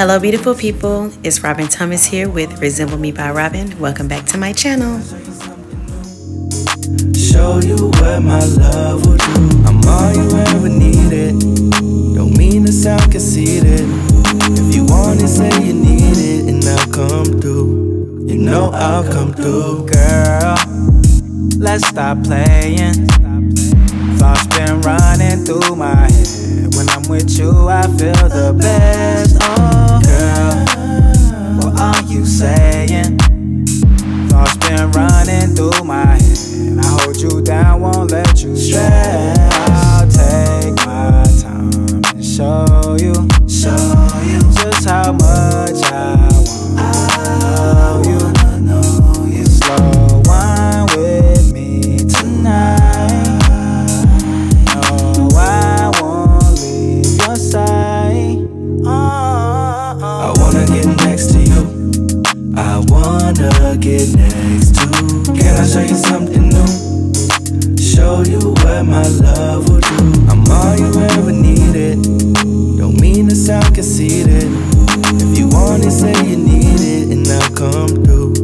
Hello beautiful people, it's Robyn Thomas here with Resemble Me by Robyn. Welcome back to my channel. Show you what my love will do. I'm all you ever needed. Don't mean to sound conceited. If you want it, say you need it, and I'll come through. You know I'll come through. Girl, let's stop playing. Thoughts been running through my head. When I'm with you, I feel the best. Oh, girl, what are you saying? Thoughts been running through my head. I hold you down, won't let you stress. I'll take my time and show you just how much I want to know you. Slow wine with me tonight. No, I won't leave your side. I wanna get next to you. I wanna get next to you. Can I show you something new? Show you what my love will do. I'm all you ever needed. Don't mean to sound conceited. If you want it, say you need it, and I'll come through.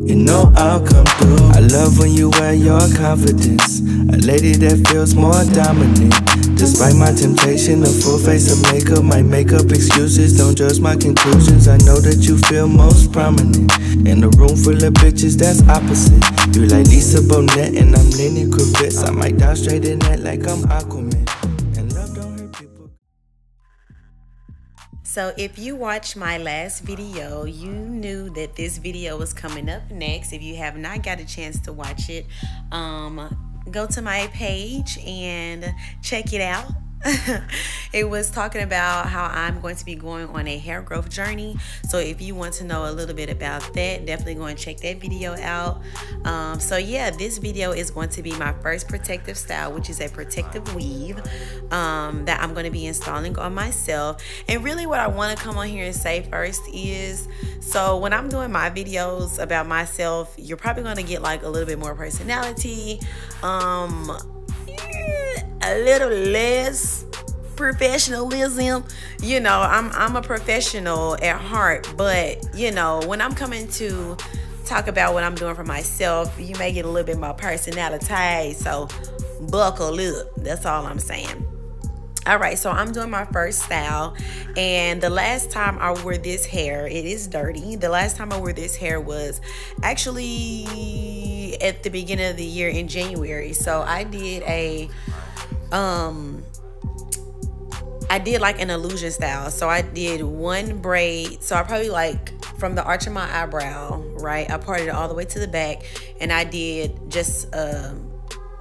You know I'll come through. I love when you wear your confidence. A lady that feels more dominant. Despite my temptation, a full face of makeup might make up excuses. Don't judge my conclusions. I know that you feel most prominent. In a room full of bitches, that's opposite. You like Lisa Bonet and I'm Lenny Kravitz. I might dive straight in that like I'm Aquaman. And love don't hurt people. So if you watched my last video, you knew that this video was coming up next. If you have not got a chance to watch it, go to my page and check it out. It was talking about how I'm going to be going on a hair growth journey. So if you want to know a little bit about that, definitely go and check that video out. So yeah, this video is going to be my first protective style, which is a protective weave that I'm going to be installing on myself. And really what I want to come on here and say first is, so when I'm doing my videos about myself, you're probably going to get like a little bit more personality, a little less professionalism. You know, I'm a professional at heart, but you know, when I'm coming to talk about what I'm doing for myself, you may get a little bit more personality, so buckle up. That's all I'm saying. All right, so I'm doing my first style, and the last time I wore this hair, it is dirty. The last time I wore this hair was actually at the beginning of the year in January. So I did a like an illusion style. So I did one braid. So I probably like from the arch of my eyebrow, right, I parted it all the way to the back, and I did just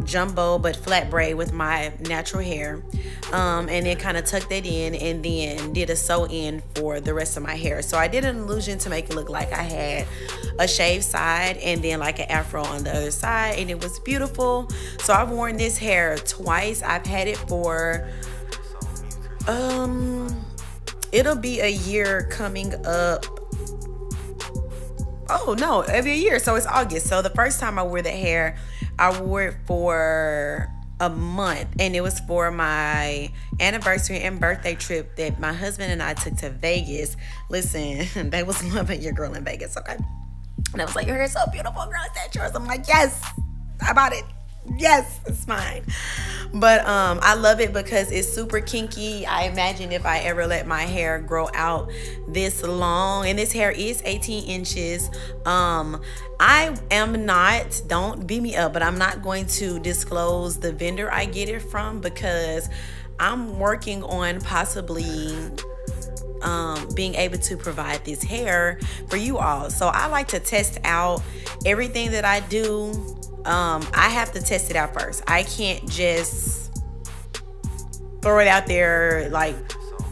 jumbo but flat braid with my natural hair, and then kind of tucked that in, and then did a sew in for the rest of my hair. So I did an illusion to make it look like I had a shaved side and then like an afro on the other side, and it was beautiful. So I've worn this hair twice. I've had it for it'll be a year coming up. Oh no, it'll be a year, so it's August. So the first time I wore the hair, I wore it for a month, and it was for my anniversary and birthday trip that my husband and I took to Vegas. Listen, they was loving your girl in Vegas, okay? And I was like, your hair is so beautiful, girl, is that yours? I'm like, yes, I bought it. Yes, it's mine. But I love it because it's super kinky. I imagine if I ever let my hair grow out this long, and this hair is 18 inches. I am not, don't beat me up, but I'm not going to disclose the vendor I get it from, because I'm working on possibly being able to provide this hair for you all. So I like to test out everything that I do. I have to test it out first. I can't just throw it out there like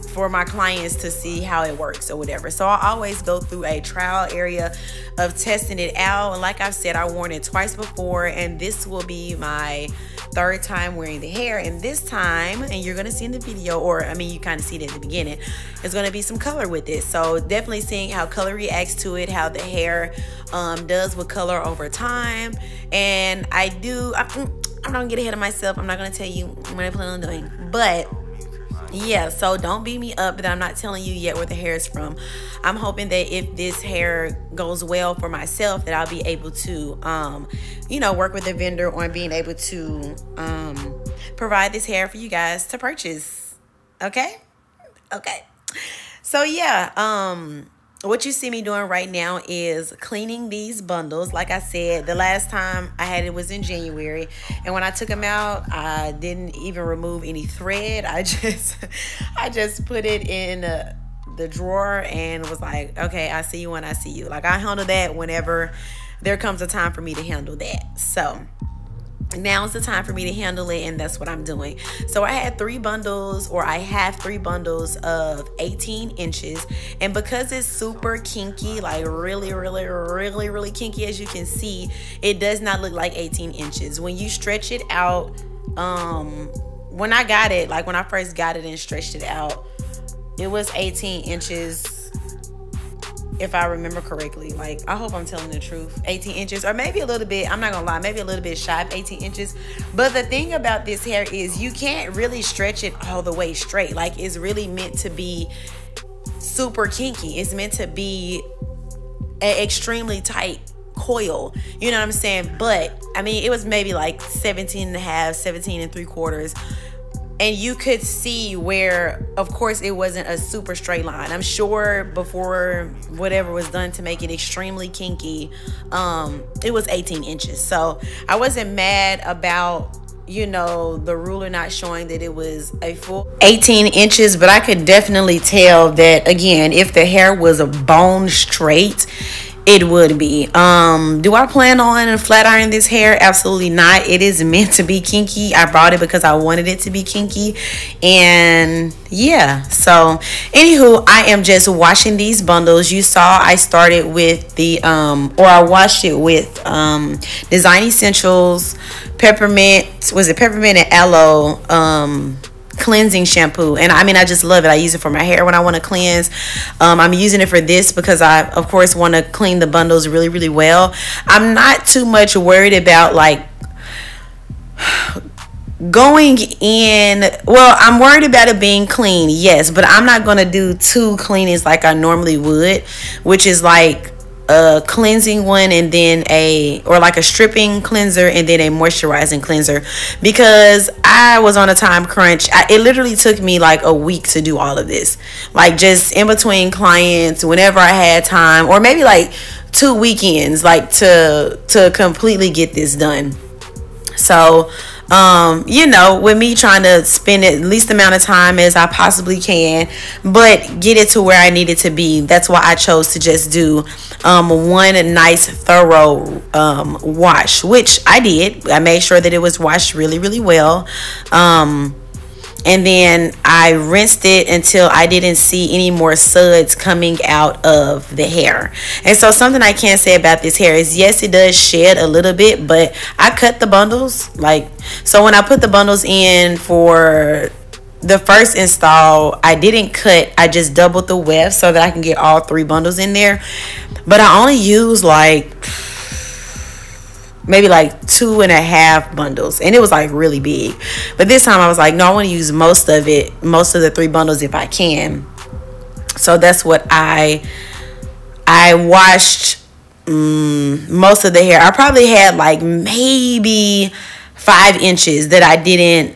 for my clients to see how it works or whatever. So I always go through a trial area of testing it out. And like I've said, I've worn it twice before, and this will be my third time wearing the hair. And this time, and you're gonna see in the video, or I mean you kind of see it in the beginning, there's gonna be some color with it. So definitely seeing how color reacts to it, how the hair does with color over time. And I'm not gonna get ahead of myself. I'm not gonna tell you what I plan on doing, but yeah, so don't beat me up that I'm not telling you yet where the hair is from. I'm hoping that if this hair goes well for myself, that I'll be able to work with a vendor on being able to provide this hair for you guys to purchase. Okay, so yeah, what you see me doing right now is cleaning these bundles. Like I said, the last time I had it was in January, and when I took them out, I didn't even remove any thread. I just put it in the drawer and was like, okay, I see you when I see you. Like, I handle that whenever there comes a time for me to handle that. So now is the time for me to handle it, and that's what I'm doing. So I have 3 bundles of 18 inches, and because it's super kinky, like really kinky, as you can see, it does not look like 18 inches. When you stretch it out, when I got it, like when I first got it and stretched it out, it was 18 inches. If I remember correctly. Like, I hope I'm telling the truth. 18 inches, or maybe a little bit, I'm not gonna lie, maybe a little bit shy of 18 inches. But the thing about this hair is you can't really stretch it all the way straight. Like, it's really meant to be super kinky. It's meant to be an extremely tight coil. You know what I'm saying? But, I mean, it was maybe like 17 and a half, 17 and 3/4. And you could see where, of course, it wasn't a super straight line. I'm sure before whatever was done to make it extremely kinky, it was 18 inches. So I wasn't mad about, the ruler not showing that it was a full 18 inches. But I could definitely tell that, again, if the hair was a bone straight, it would be. Do I plan on flat ironing this hair? Absolutely not. It is meant to be kinky. I bought it because I wanted it to be kinky. And yeah, so anywho, I am just washing these bundles. You saw I started with I washed it with Design Essentials peppermint and aloe cleansing shampoo. And I mean, I just love it. I use it for my hair when I want to cleanse. I'm using it for this because I, of course, want to clean the bundles really well. I'm not too much worried about like going in. Well, I'm worried about it being clean, yes, but I'm not going to do 2 cleanings like I normally would, which is like a cleansing one and then like a stripping cleanser and then a moisturizing cleanser, because I was on a time crunch. It literally took me like a week to do all of this, like just in between clients, whenever I had time, or maybe like 2 weekends, like to completely get this done. So with me trying to spend at least the amount of time as I possibly can, but get it to where I need it to be. That's why I chose to just do one nice thorough wash, which I did. I made sure that it was washed really well. And then I rinsed it until I didn't see any more suds coming out of the hair. And so something I can say about this hair is, yes, it does shed a little bit, but I cut the bundles. So when I put the bundles in for the first install, I didn't cut. I just doubled the weft so that I can get all 3 bundles in there. But I only used maybe like 2.5 bundles, and it was like really big. But this time I was like, no, I want to use most of the 3 bundles if I can. So that's what I washed most of the hair. I probably had like maybe 5 inches that I didn't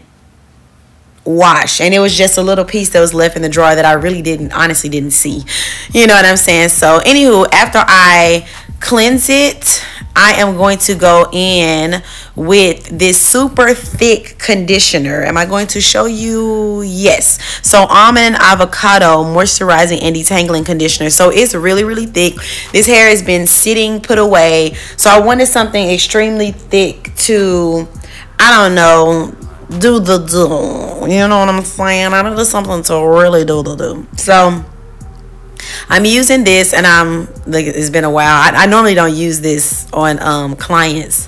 wash, and it was just a little piece that was left in the drawer that I really honestly didn't see. You know what I'm saying? So anywho, after I cleanse it, I am going to go in with this super thick conditioner. Am I going to show you? Yes. So almond and avocado moisturizing and detangling conditioner. So it's really thick. This hair has been sitting, put away. So I wanted something extremely thick to, I don't know, do. You know what I'm saying? I need something to really do. So I'm using this, and it's been a while. I normally don't use this on clients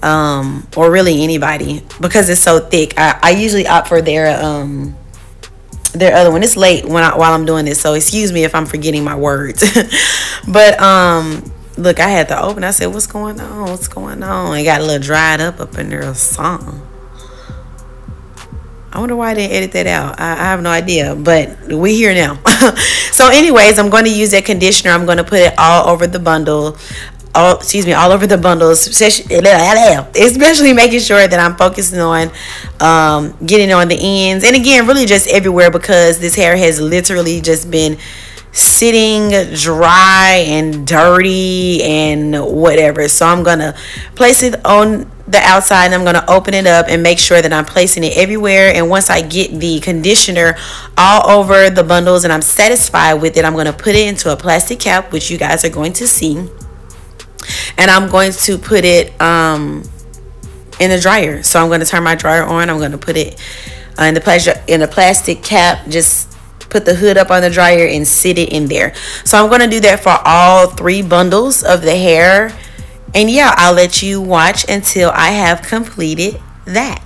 or really anybody because it's so thick. I usually opt for their other one. It's late while I'm doing this, so excuse me if I'm forgetting my words. But look, I had to open. I said, what's going on? It got a little dried up in there or something. I wonder why I didn't edit that out. I have no idea, but we here now. So anyways, I'm going to use that conditioner. I'm going to put it all over the bundle. All over the bundles, especially making sure that I'm focusing on getting on the ends, and again, really just everywhere, because this hair has literally just been sitting dry and dirty and whatever. So I'm gonna place it on the outside, and I'm gonna open it up and make sure that I'm placing it everywhere. And once I get the conditioner all over the bundles and I'm satisfied with it, I'm gonna put it into a plastic cap, which you guys are going to see. And I'm going to put it in the dryer. So I'm going to turn my dryer on. I'm going to put it in the plastic cap. Just put the hood up on the dryer and sit it in there. So I'm going to do that for all 3 bundles of the hair. And yeah, I'll let you watch until I have completed that.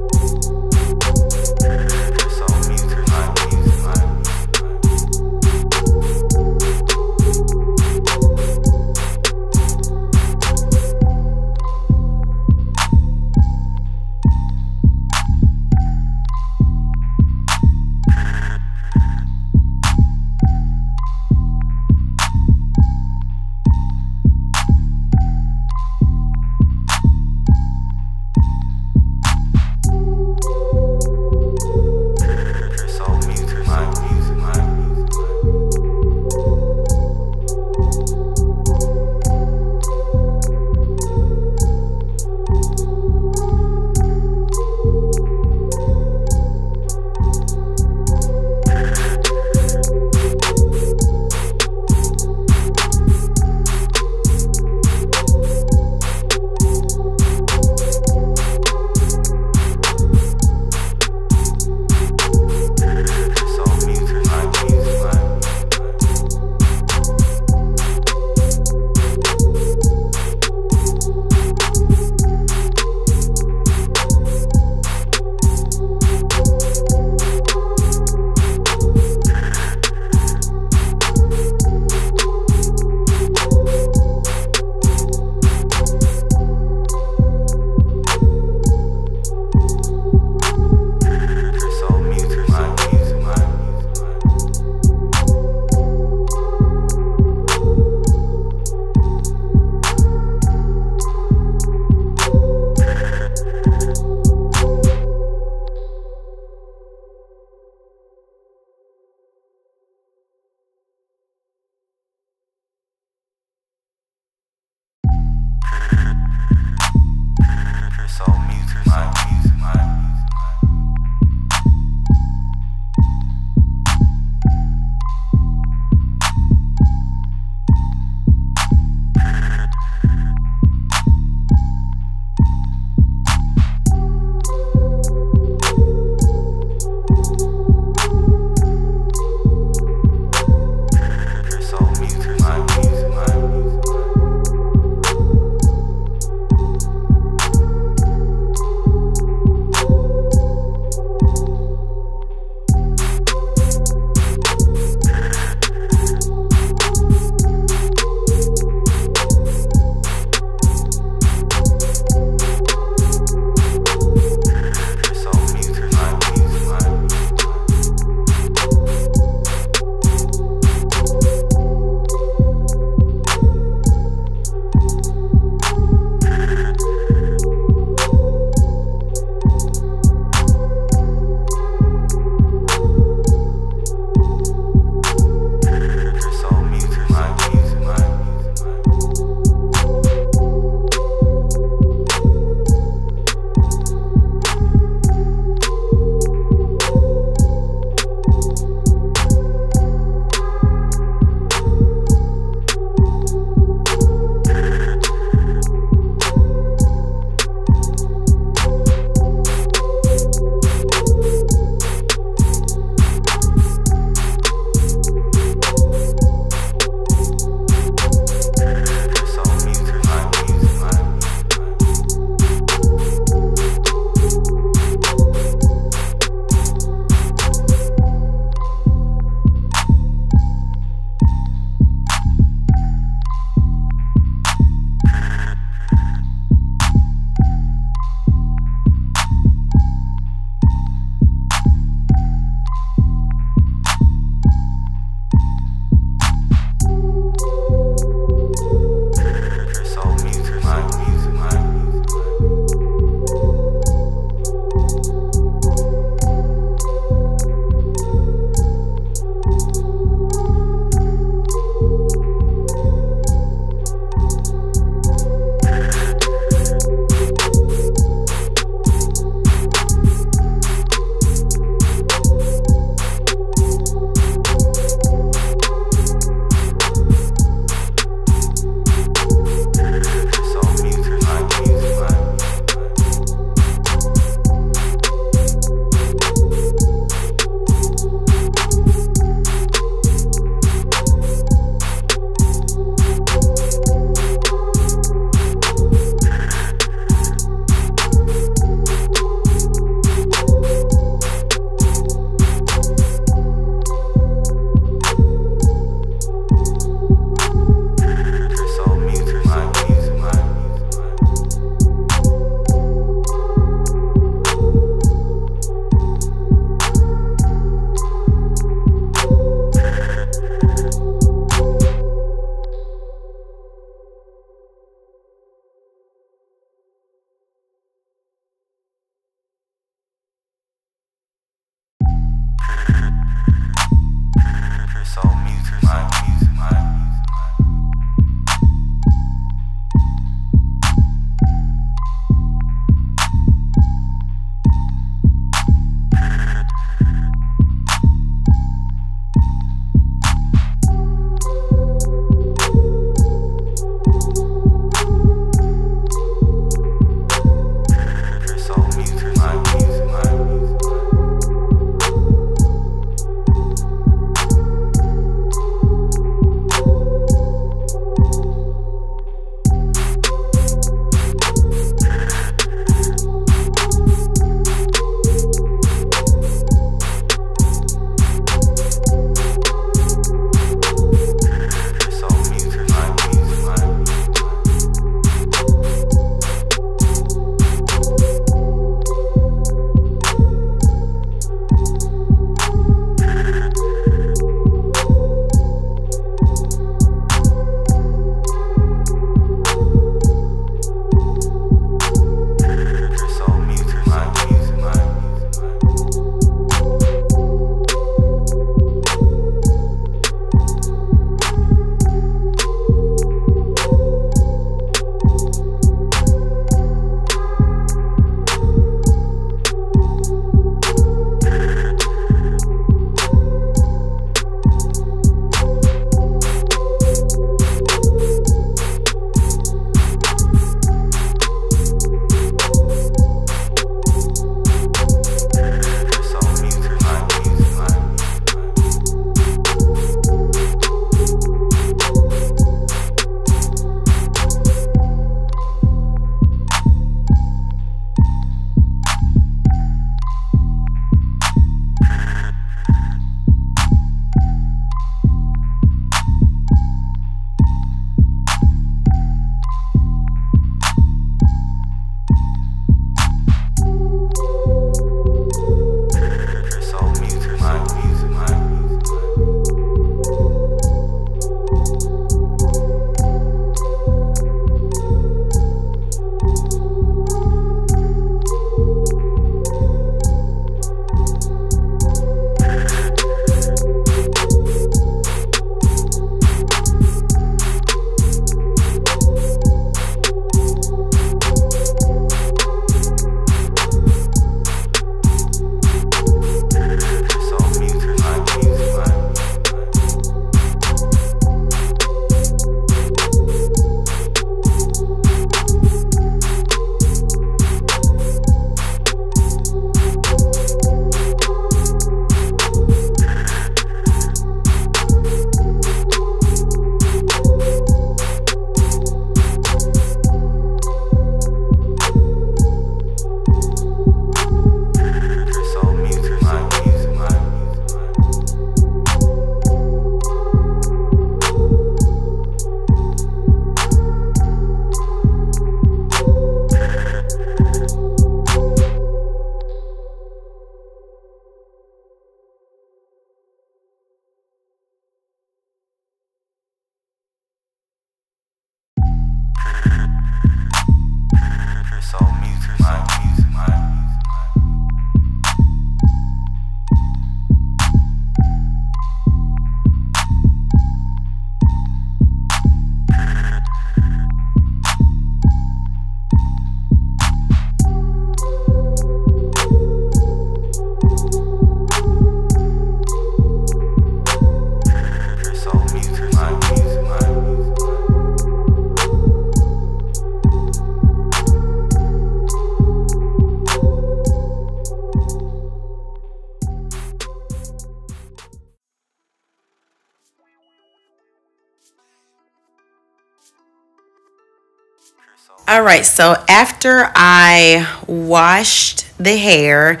All right, so after I washed the hair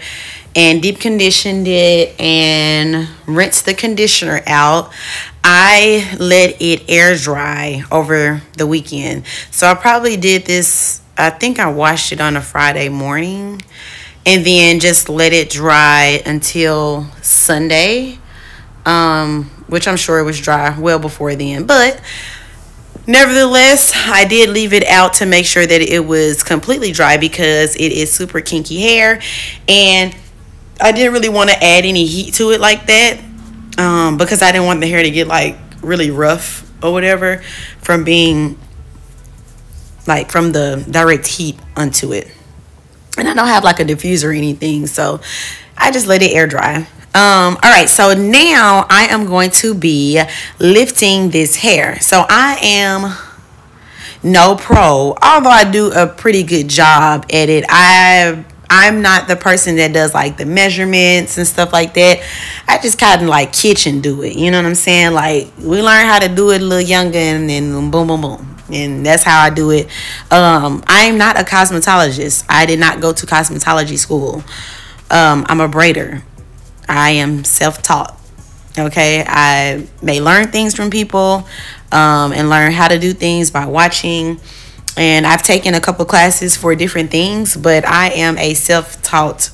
and deep conditioned it and rinsed the conditioner out, I let it air dry over the weekend. So I probably did this, I think I washed it on a Friday morning and then just let it dry until Sunday, which I'm sure it was dry well before then. But nevertheless, I did leave it out to make sure that it was completely dry because it is super kinky hair and I didn't really want to add any heat to it like that. because I didn't want the hair to get like really rough or whatever from being like from the direct heat onto it. And I don't have like a diffuser or anything, so I just let it air dry. All right, so now I am going to be lifting this hair. So I am no pro, although I do a pretty good job at it. I'm not the person that does like the measurements and stuff like that. I just kind of like kitchen do it. You know what I'm saying? Like we learn how to do it a little younger, and then boom, boom, boom. And that's how I do it. I am not a cosmetologist. I did not go to cosmetology school. I'm a braider. I am self-taught. Okay, I may learn things from people and learn how to do things by watching. And I've taken a couple classes for different things, but I am a self-taught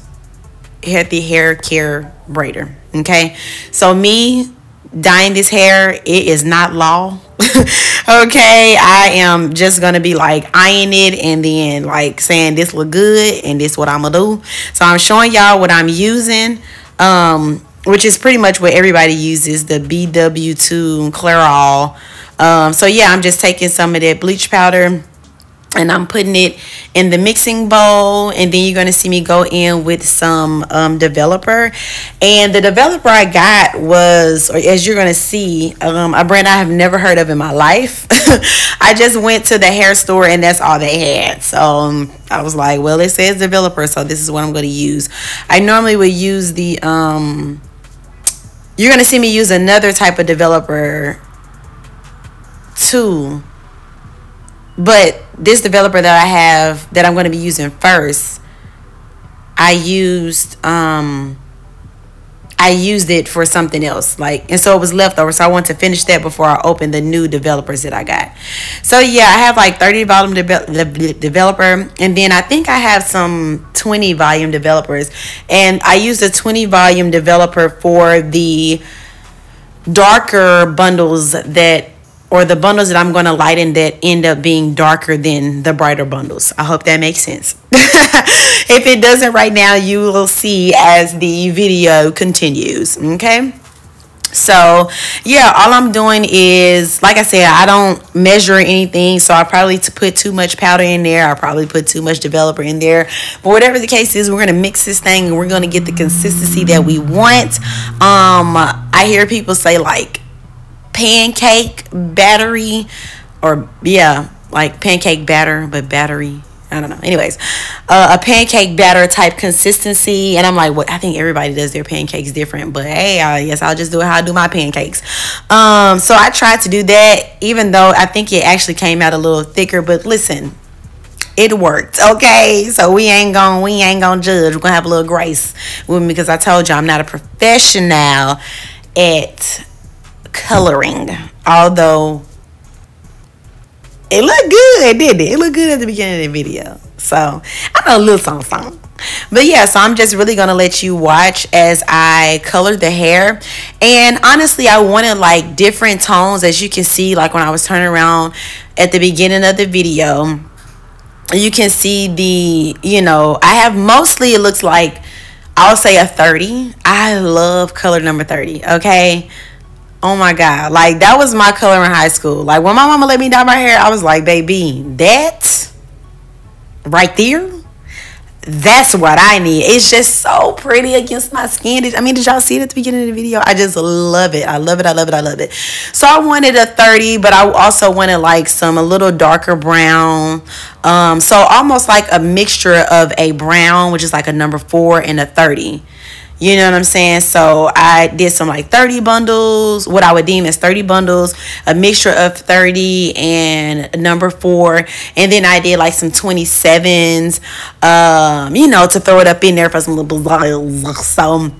healthy hair care braider. Okay, so me dyeing this hair, it is not law. Okay, I am just gonna be like eyeing it and then like saying this look good and this what I'm gonna do. So I'm showing y'all what I'm using, which is pretty much what everybody uses, the BW2 Clairol. So yeah, I'm just taking some of that bleach powder and I'm putting it in the mixing bowl, and then you're going to see me go in with some developer. And the developer I got was, or as you're going to see, a brand I have never heard of in my life. I just went to the hair store and that's all they had. So I was like, well, it says developer, so this is what I'm going to use. I normally would use the you're going to see me use another type of developer too. But this developer that I have, that I'm going to be using first, I used it for something else, like, and so it was leftover. So I want to finish that before I open the new developers that I got. So yeah, I have like 30 volume developer, and then I think I have some 20 volume developers, and I used a 20 volume developer for the darker bundles that, or the bundles that I'm going to lighten that end up being darker than the brighter bundles. I hope that makes sense. If it doesn't right now, you will see as the video continues. Okay. So yeah, all I'm doing is, like I said, I don't measure anything. So I probably put too much powder in there. I probably put too much developer in there. But whatever the case is, we're going to mix this thing and we're going to get the consistency that we want. I hear people say like pancake battery, or yeah, like pancake batter, but battery, I don't know. Anyways, a pancake batter type consistency, and I'm like, what? I think everybody does their pancakes different, but hey, I guess I'll just do it how I do my pancakes. So I tried to do that, even though I think it actually came out a little thicker, but listen, it worked. Okay, so we ain't gonna judge. We're gonna have a little grace with me, because I told you I'm not a professional at coloring, although it looked good, didn't it? It looked good at the beginning of the video. So I know a little something. But yeah, so I'm just really gonna let you watch as I color the hair. And honestly, I wanted like different tones, as you can see, like when I was turning around at the beginning of the video, you can see the, you know, I have mostly, it looks like, I'll say a 30. I love color number 30. Okay, oh my God, like that was my color in high school. Like when my mama let me dye my hair, I was like, baby, that right there, that's what I need. It's just so pretty against my skin. I mean, did y'all see it at the beginning of the video? I just love it. I love it. I love it. I love it. So I wanted a 30, but I also wanted like a little darker brown. So almost like a mixture of a brown, which is like a number 4, and a 30. You know what I'm saying? So I did some like 30 bundles, what I would deem as 30 bundles, a mixture of 30 and number 4. And then I did like some 27s, you know, to throw it up in there for some little blah. So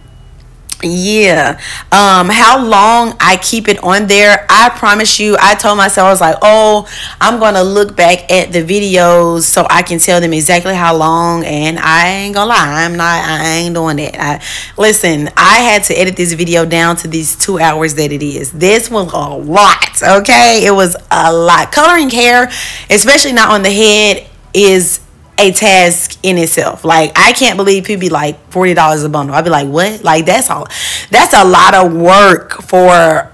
yeah, how long I keep it on there, I promise you, I told myself, I was like, oh, I'm gonna look back at the videos so I can tell them exactly how long, and I ain't gonna lie, I ain't doing that. Listen, I had to edit this video down to these 2 hours that it is. This was a lot, okay? It was a lot. Coloring hair, especially not on the head, is a task in itself. Like, I can't believe people be like $40 a bundle. I'd be like, what? Like, that's a lot of work for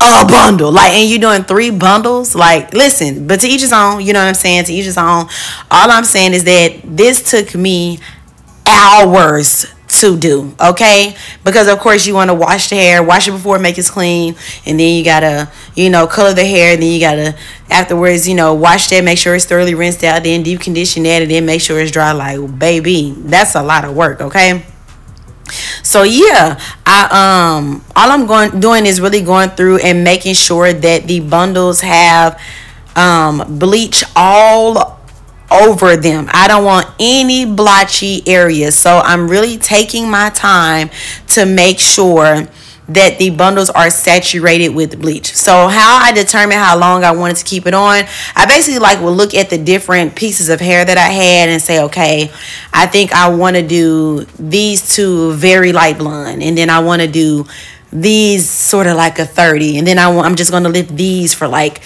a bundle. Like, and you doing 3 bundles. Like, listen, but to each his own. You know what I'm saying? To each his own. All I'm saying is that this took me hours to do, okay? Because of course you want to wash the hair, wash it before it makes it clean, and then you gotta, color the hair, and then you gotta afterwards, wash that, make sure it's thoroughly rinsed out, then deep condition that, and then make sure it's dry. Like, baby, that's a lot of work, okay? So yeah, all I'm doing is really going through and making sure that the bundles have bleach all over them. I don't want any blotchy areas. So I'm really taking my time to make sure that the bundles are saturated with bleach. So how I determine how long I wanted to keep it on, I basically will look at the different pieces of hair that I had and say, okay, I think I want to do these 2 very light blonde, and then I want to do these sort of like a 30, and then I'm just going to lift these for like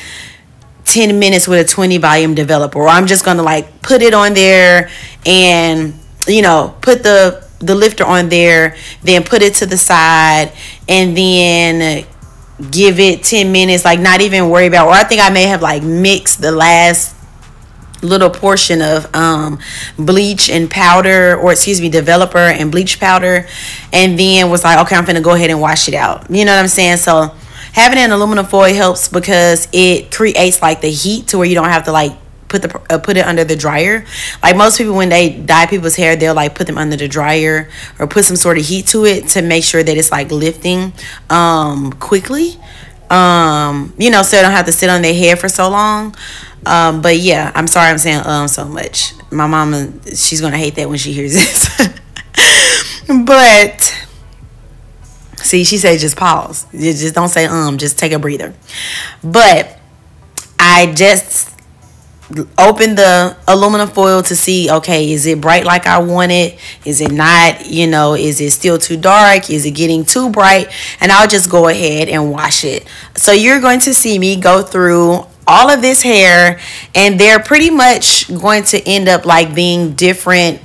10 minutes with a 20 volume developer, or I'm just going to put it on there and put the lifter on there, then put it to the side, and then give it 10 minutes, not even worry about, or I think I may have mixed the last little portion of bleach and powder, or excuse me, developer and bleach powder, and then was like, okay, I'm gonna go ahead and wash it out. You know what I'm saying? So having it in aluminum foil helps because it creates the heat to where you don't have to put it under the dryer. Like most people, when they dye people's hair, they'll put them under the dryer or put some sort of heat to it to make sure that it's lifting quickly, so they don't have to sit on their hair for so long. But yeah, I'm sorry I'm saying so much. My mama, she's gonna hate that when she hears this. But see, she said just pause. Just don't say just take a breather. But I just open the aluminum foil to see, okay, is it bright like I want it? Is it not? Is it still too dark? Is it getting too bright? And I'll just go ahead and wash it. So you're going to see me go through all of this hair, and they're pretty much going to end up being different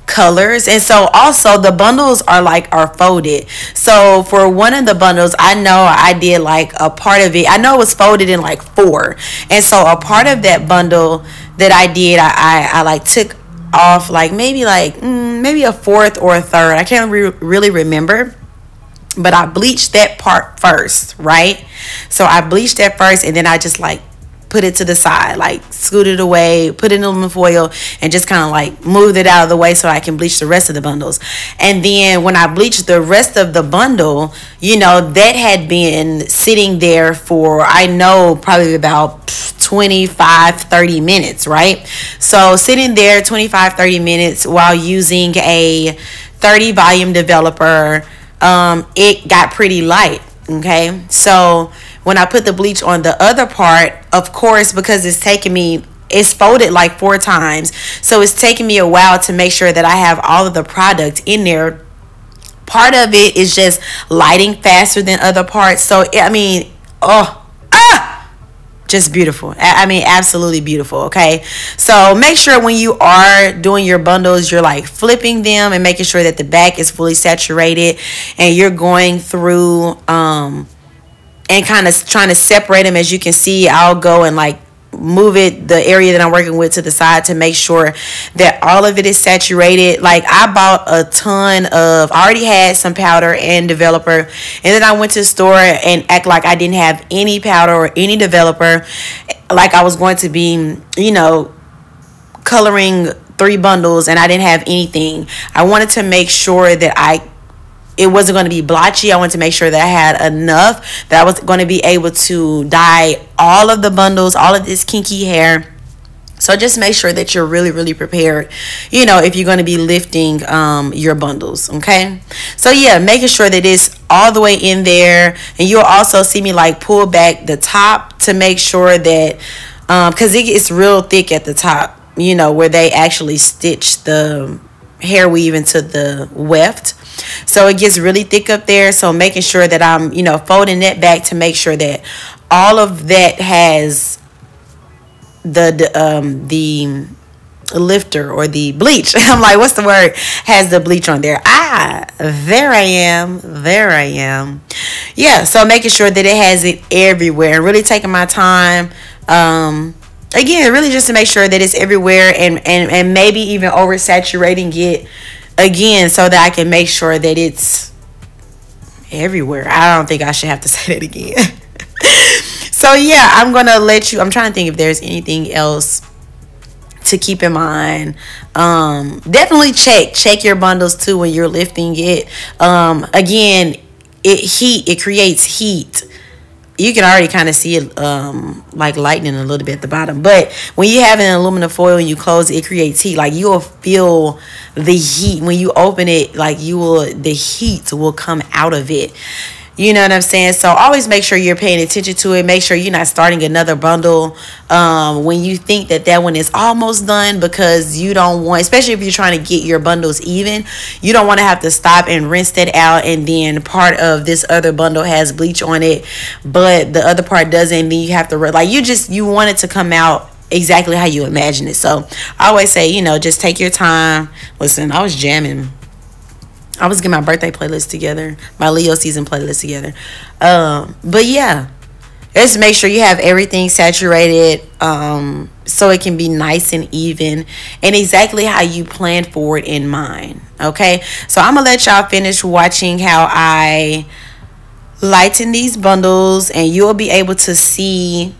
colors. And so also the bundles are folded. So for one of the bundles, I know I did a part of it, I know it was folded in 4, and so a part of that bundle that I did, I took off maybe a 4th or a 3rd, I can't really remember, but I bleached that part first, right? So I bleached that first, and then I just put it to the side, scoot it away, put it in aluminum foil, and just kind of move it out of the way so I can bleach the rest of the bundles. And then when I bleached the rest of the bundle, that had been sitting there for, I know, probably about 25-30 minutes, right? So sitting there 25-30 minutes while using a 30 volume developer, it got pretty light. Okay, so when I put the bleach on the other part, of course, because it's folded 4 times, so it's taking me a while to make sure that I have all of the product in there. Part of it is just lighting faster than other parts. So just beautiful. Absolutely beautiful. Okay, so make sure when you are doing your bundles, you're flipping them and making sure that the back is fully saturated, and you're going through and kind of trying to separate them. As you can see, I'll go and move it, the area that I'm working with, to the side to make sure that all of it is saturated. I bought a ton of, I already had some powder and developer, and then I went to the store and act like I didn't have any powder or any developer, I was going to be coloring 3 bundles and I didn't have anything. I wanted to make sure that it wasn't going to be blotchy. I wanted to make sure that I had enough that I was going to be able to dye all of the bundles, all of this kinky hair. So just make sure that you're really, really prepared, if you're going to be lifting your bundles, okay? So yeah, making sure that it's all the way in there. And you'll also see me pull back the top to make sure that, because it gets real thick at the top, where they actually stitch the hair weave into the weft. So it gets really thick up there. So making sure that I'm, folding that back to make sure that all of that has the lifter or the bleach. I'm like, what's the word? Has the bleach on there. There I am. Yeah, so making sure that it has it everywhere and really taking my time. Again, really just to make sure that it's everywhere and maybe even oversaturating it again so that I can make sure that it's everywhere. I don't think I should have to say that again. So yeah, I'm gonna let you, I'm trying to think if there's anything else to keep in mind. Definitely check your bundles too when you're lifting it. Again, it creates heat. You can already kind of see it like lightning a little bit at the bottom, but when you have an aluminum foil and you close it, it creates heat. Like you will feel the heat when you open it. Like the heat will come out of it. You know what I'm saying? So always make sure you're paying attention to it. Make sure you're not starting another bundle when you think that one is almost done, because you don't want, especially if you're trying to get your bundles even, you don't want to have to stop and rinse that out, and then part of this other bundle has bleach on it, but the other part doesn't, and then you have to, like, you want it to come out exactly how you imagine it. So I always say, you know, just take your time. Listen, I was jamming. I was getting my birthday playlist together, my Leo season playlist together. But yeah, just make sure you have everything saturated so it can be nice and even and exactly how you planned for it in mind. Okay, so I'm gonna let y'all finish watching how I lighten these bundles, and you'll be able to see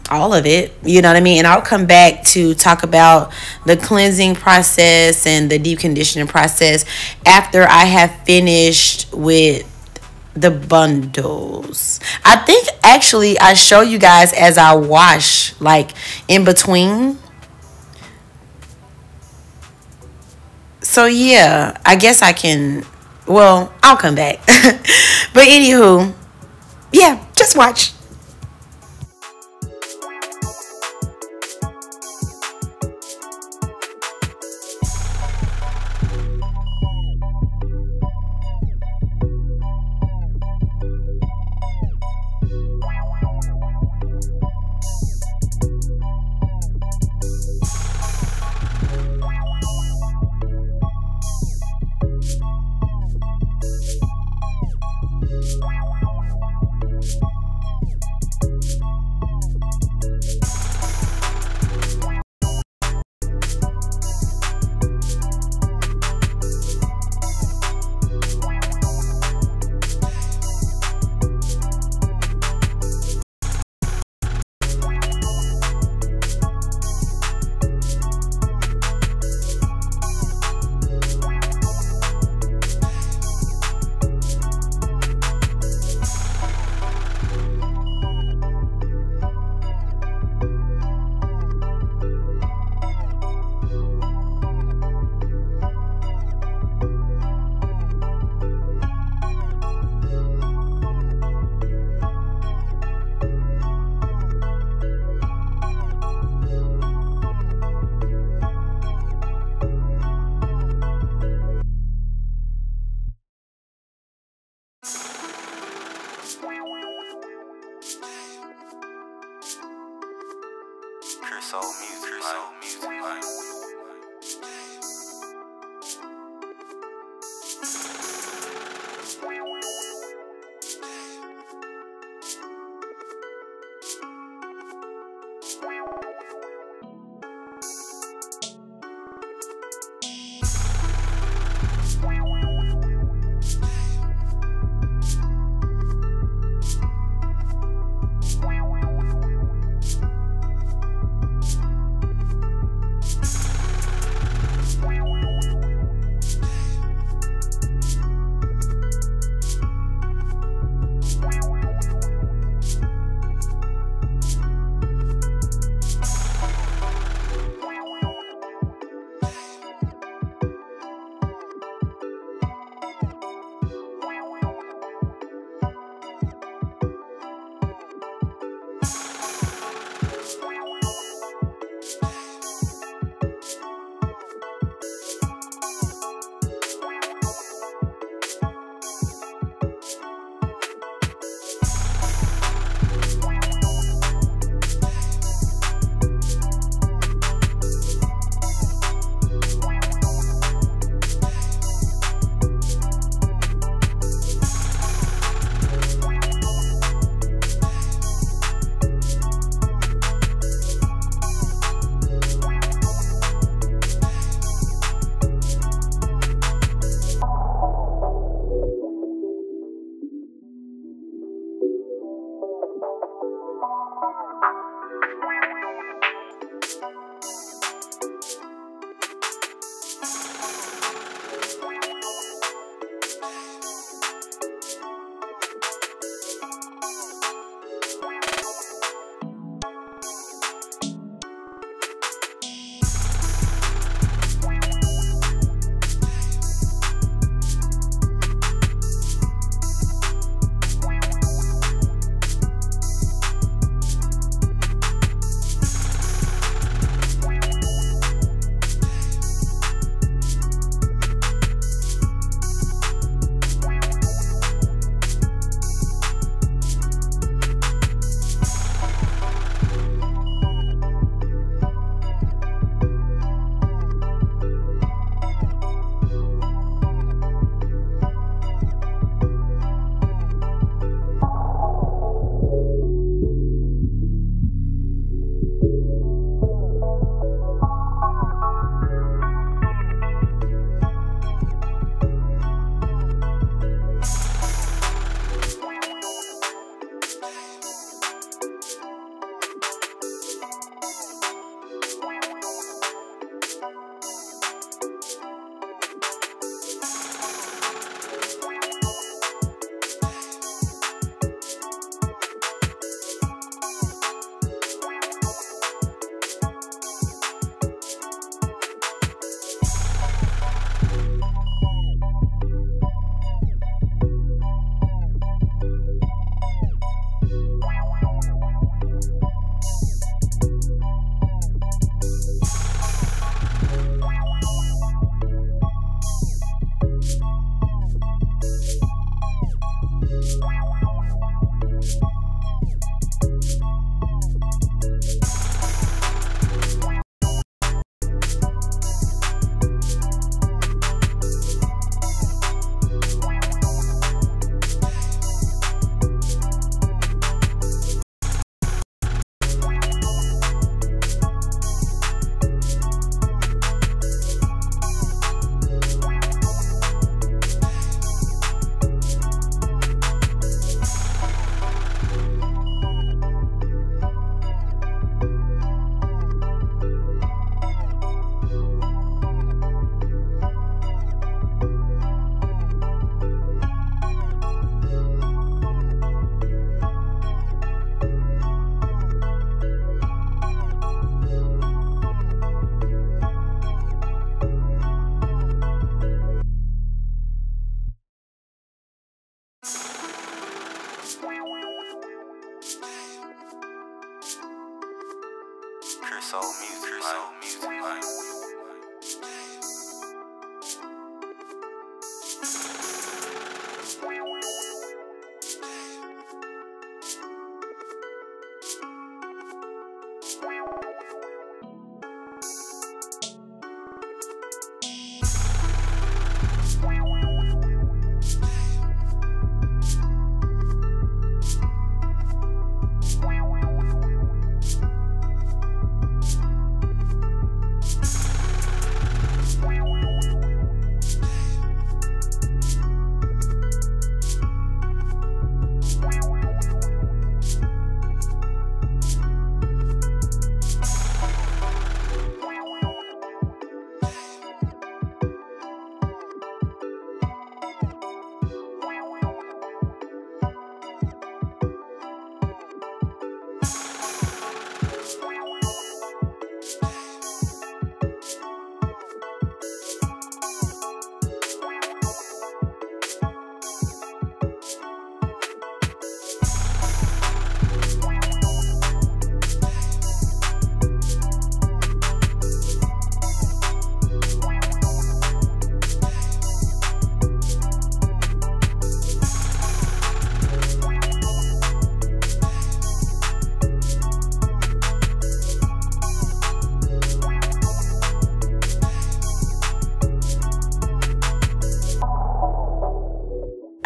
all of it, you know what I mean? And I'll come back to talk about the cleansing process and the deep conditioning process after I have finished with the bundles. I think actually I show you guys as I wash, like in between. So yeah, I guess I can, well, I'll come back. But anywho, yeah, just watch.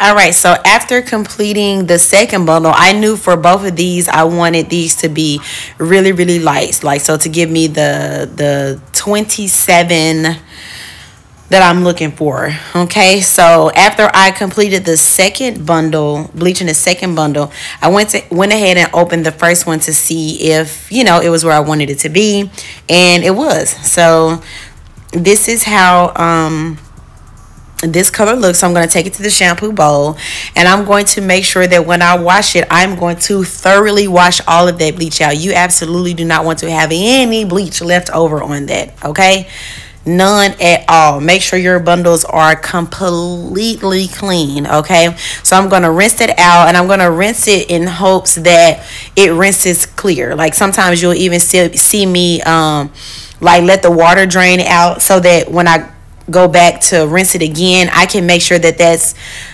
All right, so after completing the second bundle, I knew for both of these, I wanted these to be really, really light. Like, so to give me the 27 that I'm looking for. Okay, so after I completed the second bundle, bleaching the second bundle, I went ahead and opened the first one to see if, you know, it was where I wanted it to be, and it was. So this is how this color looks. So I'm going to take it to the shampoo bowl, and I'm going to make sure that when I wash it, I'm going to thoroughly wash all of that bleach out. You absolutely do not want to have any bleach left over on that, okay? None at all. Make sure your bundles are completely clean, okay? So I'm going to rinse it out, and I'm going to rinse it in hopes that it rinses clear. Like sometimes you'll even see me like let the water drain out, so that when I go back to rinse it again, I can make sure that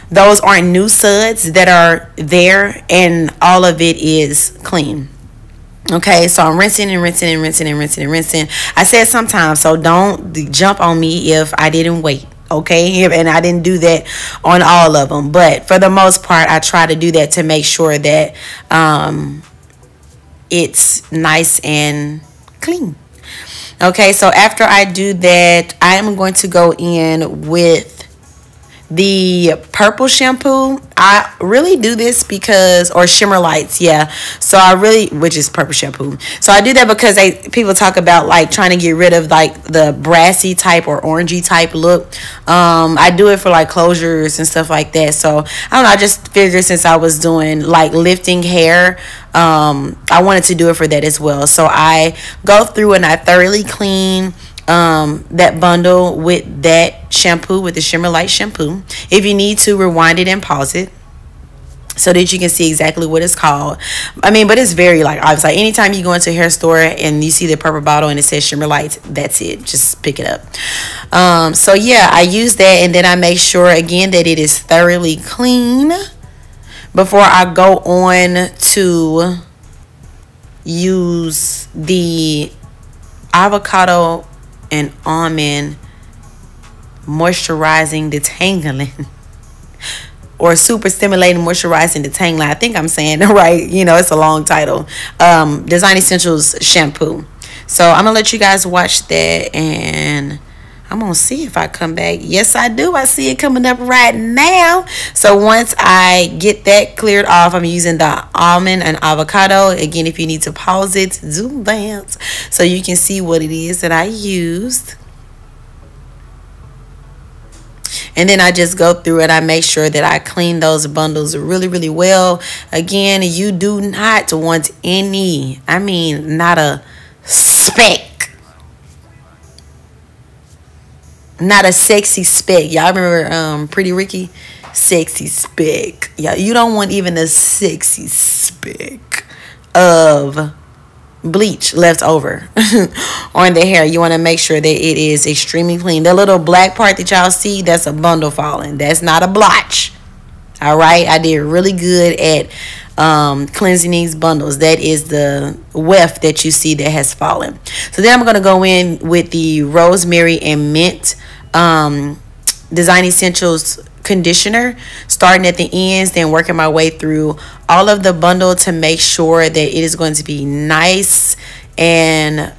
those aren't new suds that are there, and all of it is clean. Okay, so I'm rinsing and rinsing and rinsing and rinsing and rinsing. I said sometimes, so don't jump on me if I didn't wait. Okay, and I didn't do that on all of them, but for the most part, I try to do that to make sure that it's nice and clean. Okay, so after I do that, I am going to go in with the purple shampoo. I really do this because, or shimmer lights, yeah. So I really, which is purple shampoo. So I do that because people talk about like trying to get rid of like the brassy type or orangey type look. I do it for like closures and stuff like that. So I don't know, I just figured since I was doing like lifting hair, I wanted to do it for that as well. So I go through and I thoroughly clean that bundle with that shampoo, with the shimmer light shampoo. If you need to, rewind it and pause it so that you can see exactly what it's called. I mean, but it's very like obvious. Like anytime you go into a hair store and you see the purple bottle and it says shimmer lights, that's it. Just pick it up. So yeah, I use that, and then I make sure again that it is thoroughly clean before I go on to use the avocado and almond moisturizing detangling or super stimulating moisturizing detangling. I think I'm saying it right. You know, it's a long title. Design Essentials shampoo. So I'm gonna let you guys watch that, and I'm gonna see if I come back. Yes, I do. I see it coming up right now. So once I get that cleared off, I'm using the almond and avocado. Again, if you need to pause it, do that so you can see what it is that I used. And then I just go through it. I make sure that I clean those bundles really, really well. Again, you do not want any, I mean, not a speck. Not a sexy speck. Y'all remember Pretty Ricky? Sexy speck. Yeah, you don't want even a sexy speck of bleach left over on the hair. You want to make sure that it is extremely clean. The little black part that y'all see, that's a bundle falling. That's not a blotch. All right, I did really good at cleansing these bundles. That is the weft that you see that has fallen. So then I'm going to go in with the rosemary and mint Design Essentials conditioner, starting at the ends, then working my way through all of the bundle to make sure that it is going to be nice and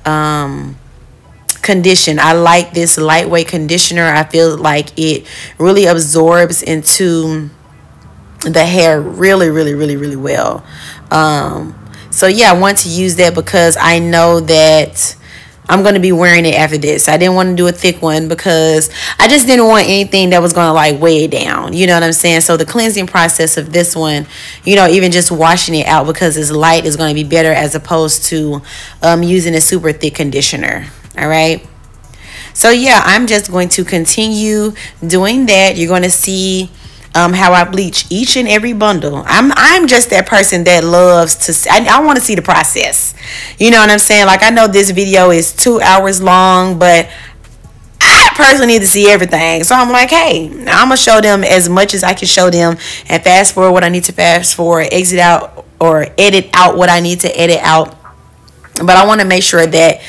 conditioned. I like this lightweight conditioner. I feel like it really absorbs into the hair really, really, really, really well. So yeah, I want to use that because I know that I'm going to be wearing it after this. I didn't want to do a thick one because I just didn't want anything that was going to like weigh it down. You know what I'm saying? So the cleansing process of this one, you know, even just washing it out because it's light is going to be better as opposed to using a super thick conditioner. All right. So yeah, I'm just going to continue doing that. You're going to see how I bleach each and every bundle. I'm just that person that loves to see, I want to see the process. You know what I'm saying? Like, I know this video is 2 hours long, but I personally need to see everything. So I'm like, hey, I'm gonna show them as much as I can show them and fast forward what I need to fast forward, exit out or edit out what I need to edit out. But I want to make sure that,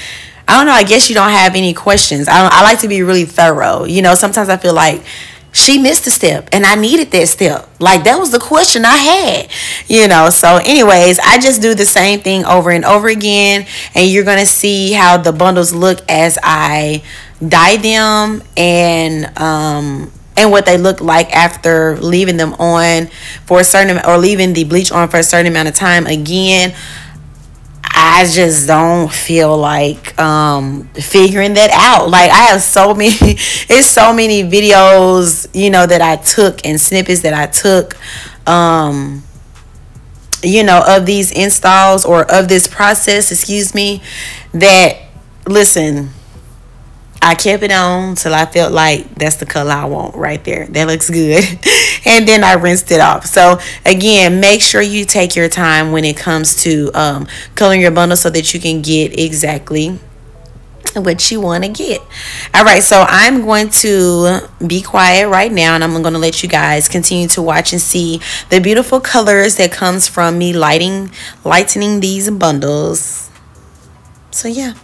I don't know, I guess you don't have any questions. I like to be really thorough. You know, sometimes I feel like she missed a step and I needed that step. Like, that was the question I had, you know. So anyways, I just do the same thing over and over again, and you're going to see how the bundles look as I dye them and what they look like after leaving them on for a certain, or leaving the bleach on for a certain amount of time. Again, I just don't feel like figuring that out. Like, I have so many it's so many videos, you know, that I took, and snippets that I took, you know, of these installs, or of this process, excuse me, that, listen, I kept it on till I felt like that's the color I want right there. That looks good. And then I rinsed it off. So again, make sure you take your time when it comes to coloring your bundle, so that you can get exactly what you want to get. All right, so I'm going to be quiet right now, and I'm going to let you guys continue to watch and see the beautiful colors that comes from me lightening these bundles. So yeah.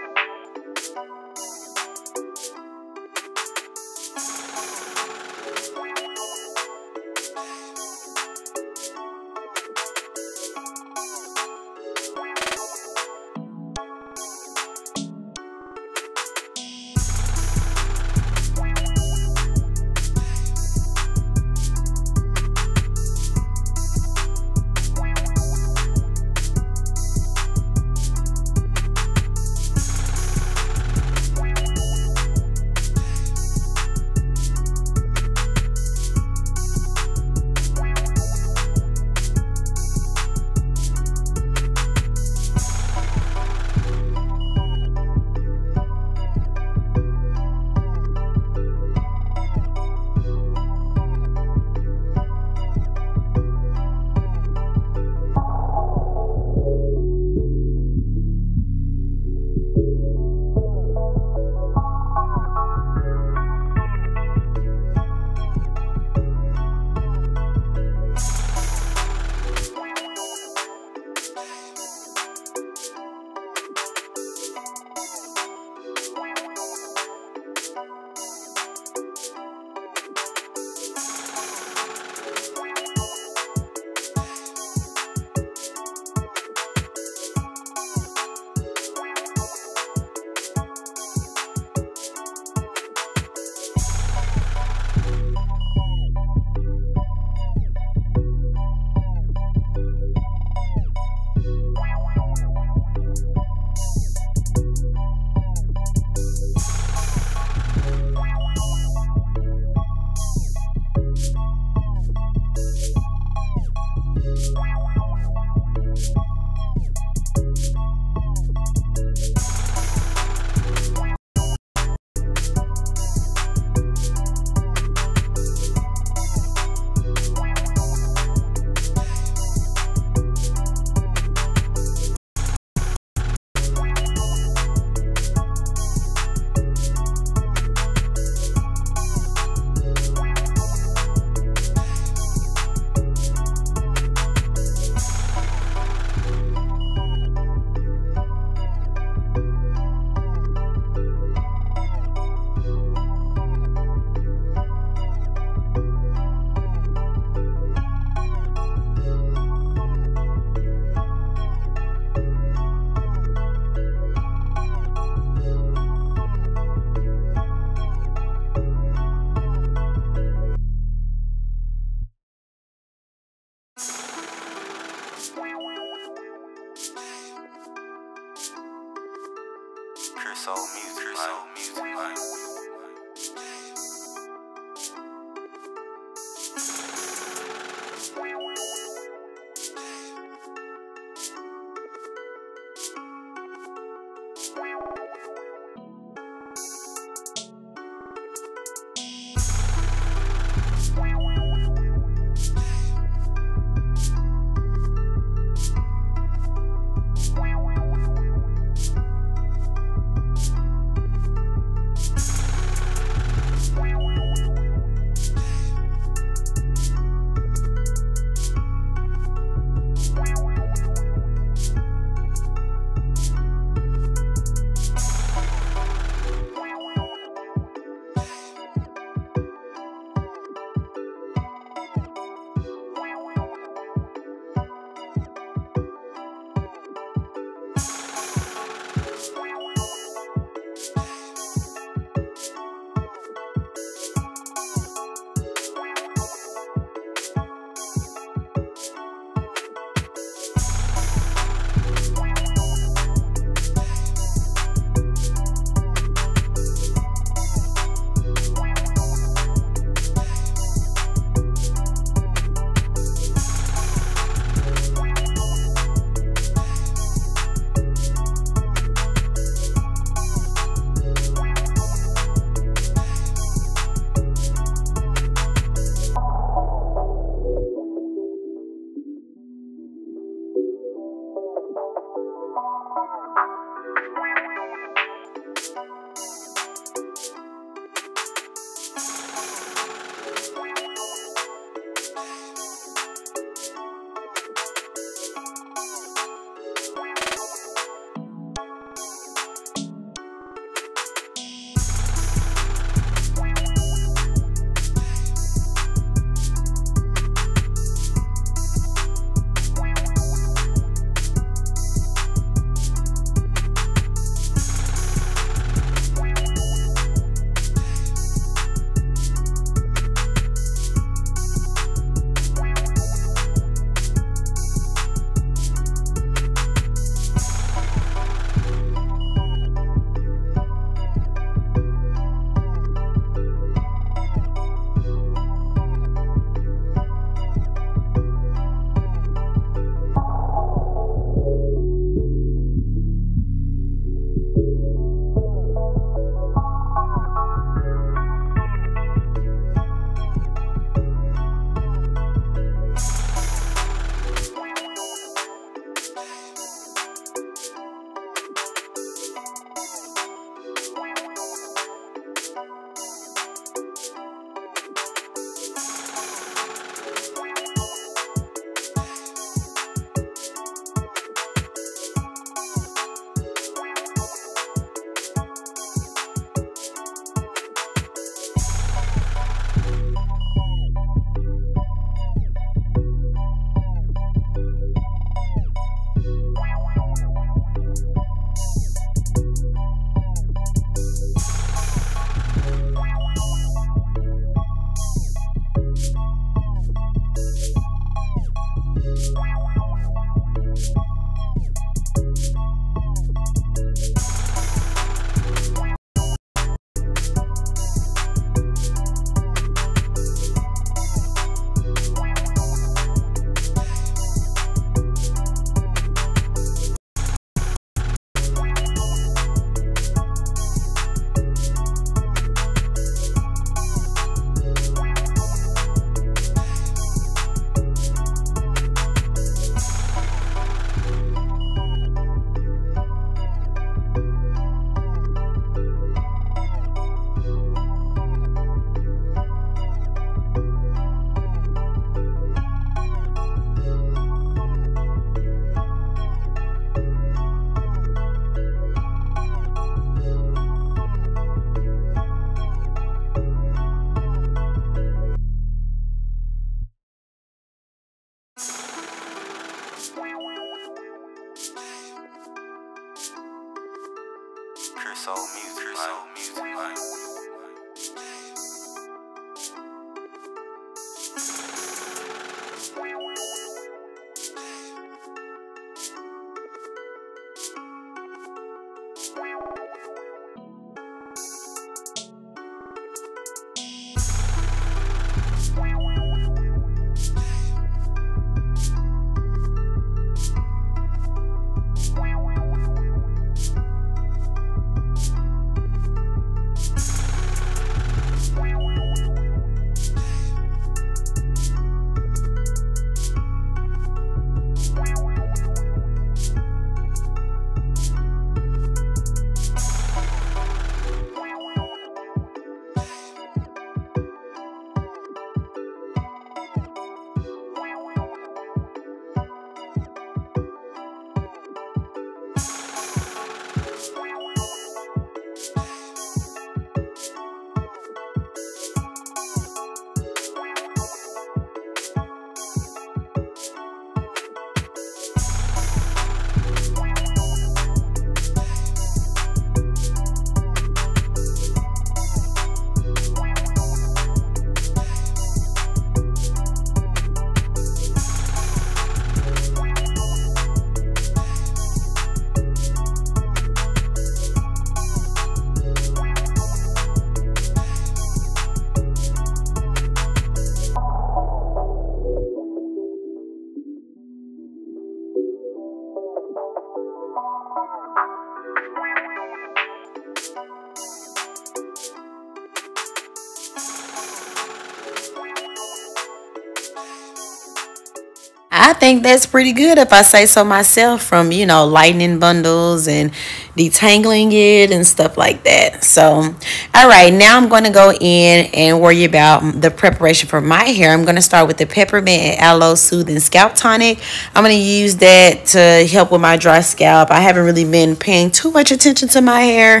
I think that's pretty good if I say so myself, from, you know, lightening bundles and detangling it and stuff like that. So, all right, now I'm going to go in and worry about the preparation for my hair. I'm going to start with the Peppermint and Aloe Soothing Scalp Tonic. I'm going to use that to help with my dry scalp. I haven't really been paying too much attention to my hair,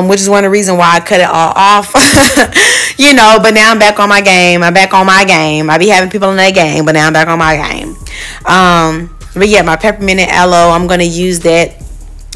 which is one of the reasons why I cut it all off. You know, but now I'm back on my game. I'm back on my game. I be having people in that game, but now I'm back on my game. But yeah, my Peppermint and Aloe, I'm going to use that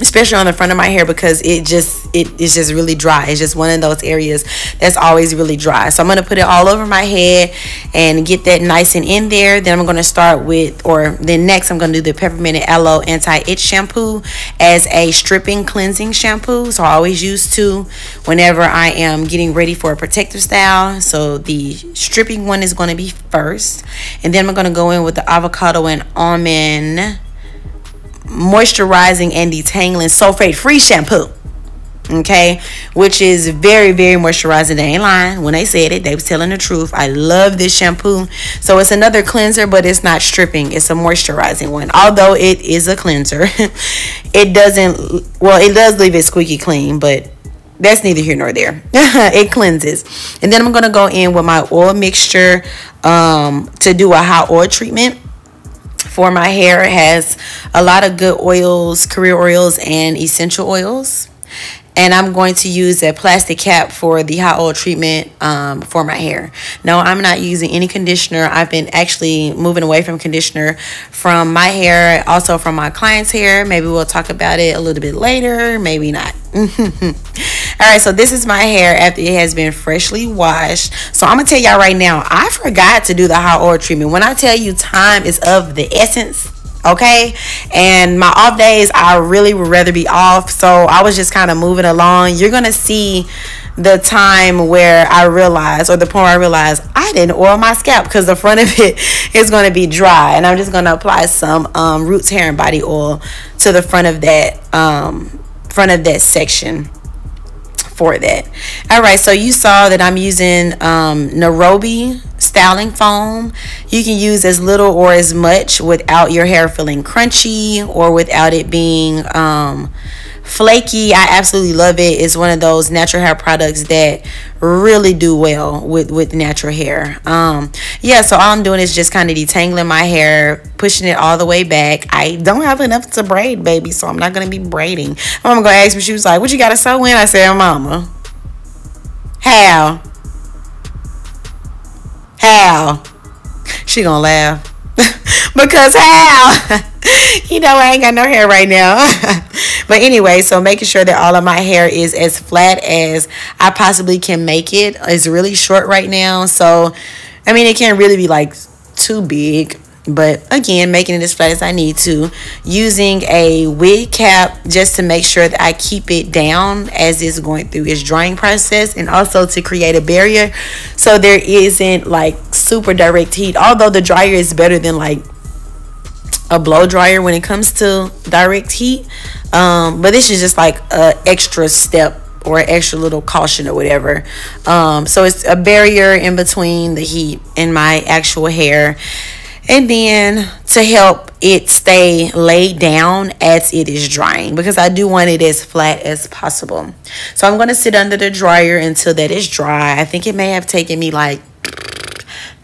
especially on the front of my hair, because it's just really dry. It's just one of those areas that's always really dry. So I'm going to put it all over my head and get that nice and in there. Then I'm going to start with, or then next I'm going to do the Peppermint and Aloe Anti-Itch Shampoo as a stripping cleansing shampoo. So I always use two whenever I am getting ready for a protective style. So the stripping one is going to be first, and then I'm going to go in with the Avocado and Almond Moisturizing and Detangling Sulfate Free Shampoo, okay, which is very, very moisturizing. They ain't lying when they said it. They was telling the truth. I love this shampoo. So it's another cleanser, but it's not stripping. It's a moisturizing one. Although it is a cleanser, it doesn't, well, it does leave it squeaky clean, but that's neither here nor there. It cleanses. And then I'm going to go in with my oil mixture to do a hot oil treatment for my hair. It has a lot of good oils, career oils and essential oils. And I'm going to use a plastic cap for the hot oil treatment for my hair. No, I'm not using any conditioner. I've been actually moving away from conditioner from my hair, also from my client's hair. Maybe we'll talk about it a little bit later, maybe not. All right, so this is my hair after it has been freshly washed. So I'm gonna tell y'all right now, I forgot to do the hot oil treatment. When I tell you time is of the essence, okay, and my off days, I really would rather be off. So I was just kind of moving along. You're gonna see the time where I realized, or the point where I realized I didn't oil my scalp, because the front of it is going to be dry, and I'm just going to apply some Roots Hair and Body Oil to the front of that section for that. All right, so you saw that I'm using Nairobi styling foam. You can use as little or as much without your hair feeling crunchy or without it being flaky. I absolutely love it. It's one of those natural hair products that really do well with natural hair. Yeah, so all I'm doing is just kind of detangling my hair, pushing it all the way back. I don't have enough to braid, baby, so I'm not going to be braiding. Mama gonna ask me, she was like, what you got to sew in? I said, mama, how? She gonna laugh. Because how? You know, I ain't got no hair right now. But anyway, so making sure that all of my hair is as flat as I possibly can make it. It's really short right now, so I mean, it can't really be like too big, but again, making it as flat as I need to, using a wig cap just to make sure that I keep it down as it's going through its drying process, and also to create a barrier so there isn't like super direct heat. Although the dryer is better than like a blow dryer when it comes to direct heat, but this is just like a extra step or extra little caution or whatever. So it's a barrier in between the heat and my actual hair, and then to help it stay laid down as it is drying, because I do want it as flat as possible. So I'm going to sit under the dryer until that is dry. I think it may have taken me like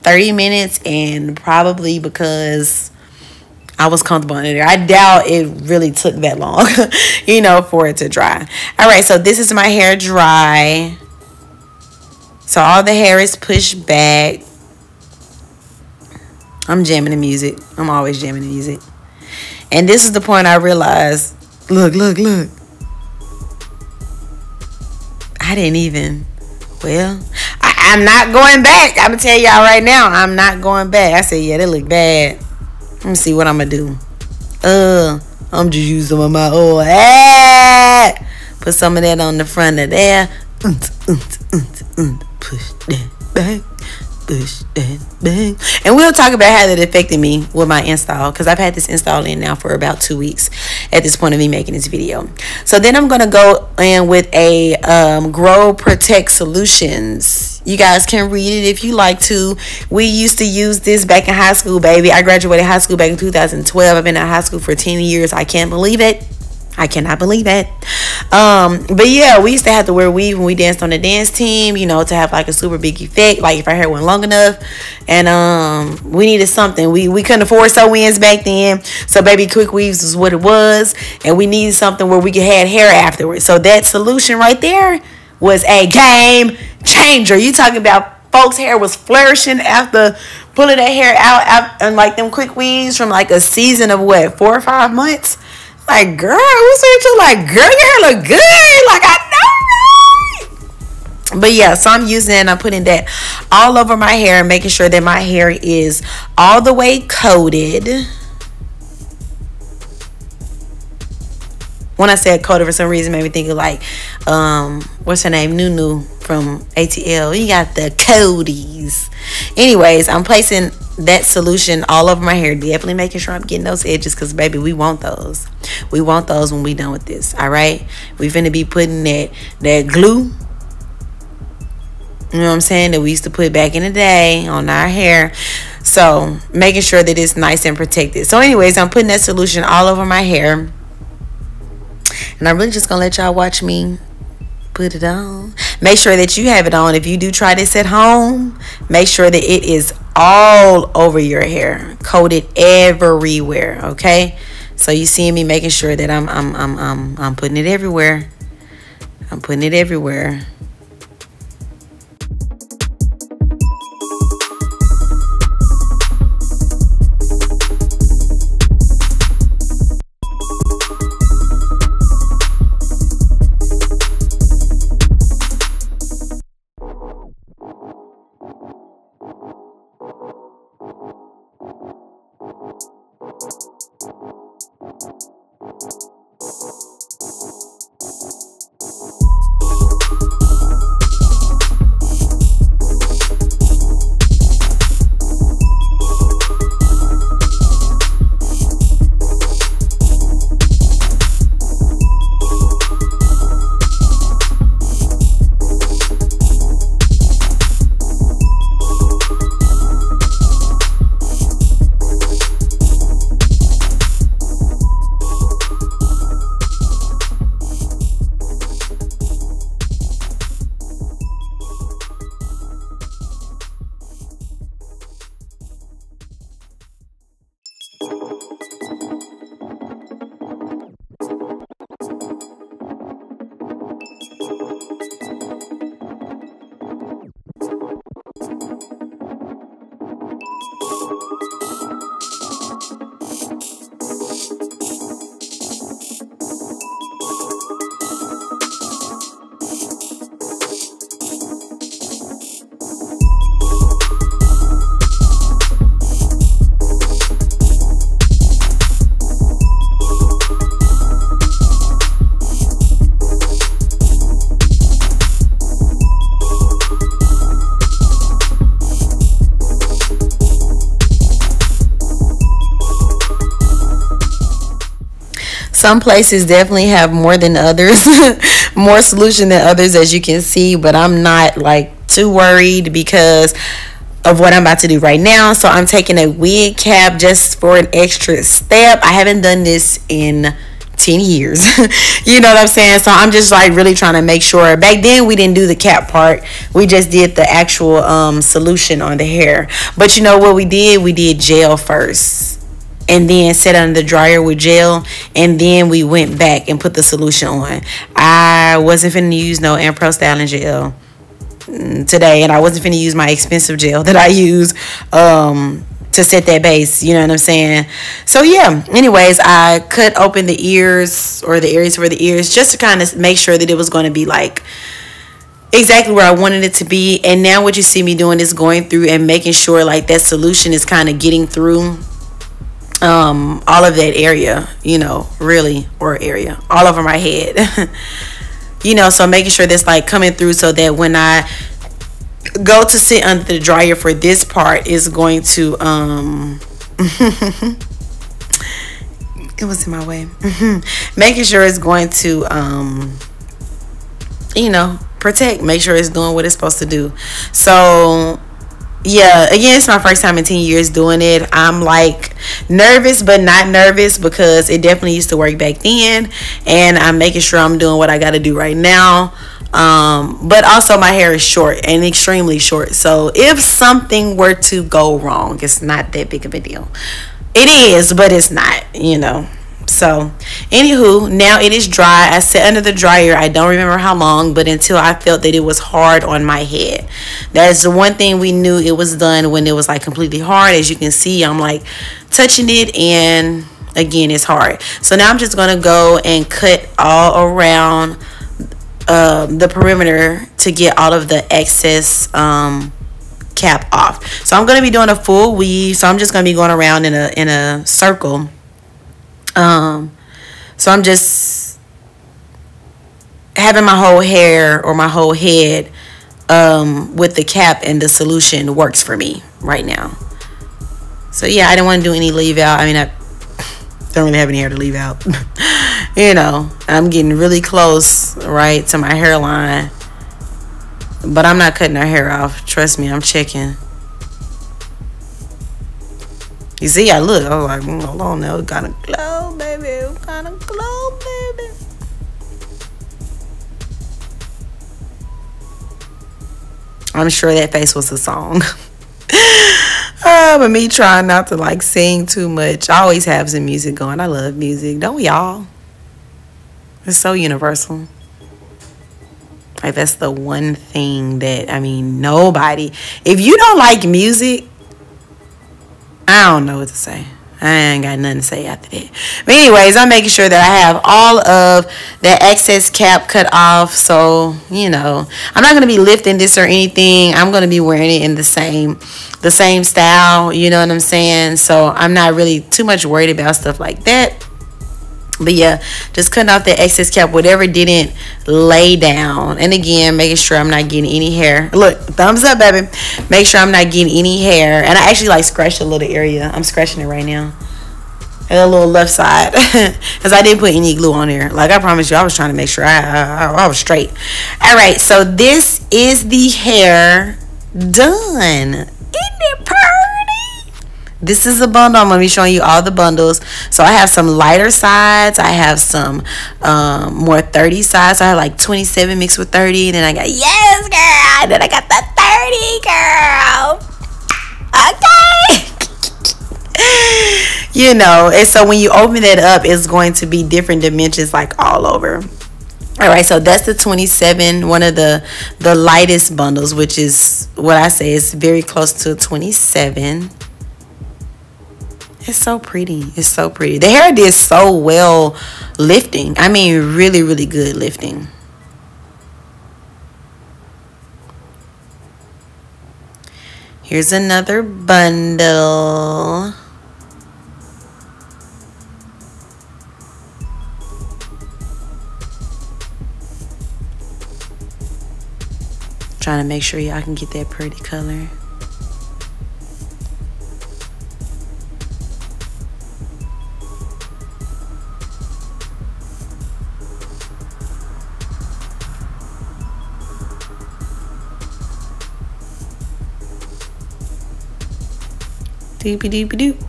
30 minutes, and probably because I was comfortable under there, I doubt it really took that long, you know, for it to dry. All right, so this is my hair dry. So all the hair is pushed back. I'm jamming the music. I'm always jamming the music. And this is the point I realized, look. I didn't even, well, I'm not going back. I'm going to tell y'all right now, I'm not going back. I said, yeah, that look bad. Let me see what I'm going to do. I'm just using some of my oil. Put some of that on the front of there. Push that back. Push that back. And we'll talk about how that affected me with my install, because I've had this install in now for about 2 weeks. at this point of me making this video. So then I'm going to go in with a Grow Protect Solutions. You guys can read it if you like to. We used to use this back in high school, baby. I graduated high school back in 2012. I've been in high school for 10 years. I can't believe it. I cannot believe it. But yeah, we used to have to wear weave when we danced on the dance team, you know, to have like a super big effect, like if our hair went long enough. And we needed something. We couldn't afford sew-ins back then, so baby, quick weaves was what it was, and we needed something where we could have hair afterwards. So that solution right there was a game changer. You talking about folks' hair was flourishing after pulling that hair out and like them quick weaves from like a season of what, 4 or 5 months. Like, girl, who's you? Like, girl, your hair look good. Like, I know, right? But yeah, so I'm using it and I'm putting that all over my hair and making sure that my hair is all the way coated. When I said coated, for some reason, made me think of like, what's her name? Nunu from ATL. You got the Codies. Anyways, I'm placing that solution all over my hair, definitely making sure I'm getting those edges, because baby, we want those. We want those when we done with this. All right, we finna be putting that glue, you know what I'm saying, that we used to put back in the day on our hair. So making sure that it's nice and protected. So anyways, I'm putting that solution all over my hair, and I'm really just gonna let y'all watch me put it on. Make sure that you have it on. If you do try this at home, make sure that it is all over your hair, coated everywhere. Okay, so you see me making sure that I'm putting it everywhere. I'm putting it everywhere. Some places definitely have more than others, more solution than others, as you can see, but I'm not like too worried because of what I'm about to do right now. So I'm taking a wig cap just for an extra step. I haven't done this in 10 years. You know what I'm saying? So I'm just like really trying to make sure. Back then we didn't do the cap part, we just did the actual solution on the hair. But you know what we did? We did gel first, and then set under the dryer with gel, and then we went back and put the solution on. I wasn't finna use no Pro styling gel today, and I wasn't finna use my expensive gel that I use to set that base, you know what I'm saying? So yeah, anyways, I cut open the ears, or the areas for the ears, just to kind of make sure that it was going to be like exactly where I wanted it to be. And now what you see me doing is going through and making sure like that solution is kind of getting through all of that area, you know, really, or area all over my head. You know, so making sure that's like coming through, so that when I go to sit under the dryer for this part, is going to It was in my way. Making sure it's going to, you know, protect. Make sure it's doing what it's supposed to do. So, yeah, again, it's my first time in 10 years doing it. I'm like nervous, but not nervous because it definitely used to work back then. And I'm making sure I'm doing what I got to do right now. But also my hair is short and extremely short. So if something were to go wrong, it's not that big of a deal. It is, but it's not, you know. So, anywho, now it is dry. I sat under the dryer. I don't remember how long, but until I felt that it was hard on my head. That's the one thing we knew it was done when it was like completely hard. As you can see, I'm like touching it, and again, it's hard. So now I'm just going to go and cut all around the perimeter to get all of the excess cap off. So I'm going to be doing a full weave. So I'm just going to be going around in a circle. So I'm just having my whole hair or my whole head with the cap and the solution works for me right now. So yeah, I didn't want to do any leave out. I mean, I don't really have any hair to leave out. You know, I'm getting really close, right, to my hairline. But I'm not cutting her hair off. Trust me, I'm checking. You see, I look. I was like, hold on now. It's kind of glow, baby. It's kind of glow, baby. I'm sure that face was a song. But me trying not to like sing too much. I always have some music going. I love music. Don't we all? It's so universal. Like, that's the one thing that, I mean, nobody. If you don't like music, I don't know what to say. I ain't got nothing to say after that. But anyways, I'm making sure that I have all of that excess cap cut off. So, you know, I'm not going to be lifting this or anything. I'm going to be wearing it in the same style. You know what I'm saying? So I'm not really too much worried about stuff like that. But yeah, just cutting off the excess cap, whatever didn't lay down. And again, making sure I'm not getting any hair. Look, thumbs up, baby. Make sure I'm not getting any hair. And I actually like scratched a little area. I'm scratching it right now. And a little left side. Because I didn't put any glue on there. Like I promised you, I was trying to make sure I was straight. Alright, so this is the hair done. Isn't it pretty? This is a bundle. I'm going to be showing you all the bundles. So I have some lighter sides. I have some more 30 sides. So I have like 27 mixed with 30. And then I got, yes, girl. And then I got the 30, girl. Okay. You know, and so when you open it up, it's going to be different dimensions like all over. All right, so that's the 27, one of the lightest bundles, which is what I say is very close to 27. It's so pretty. It's so pretty. The hair did so well lifting. I mean, really, really good lifting. Here's another bundle. Trying to make sure y'all can get that pretty color. Doopy-doopy-doop.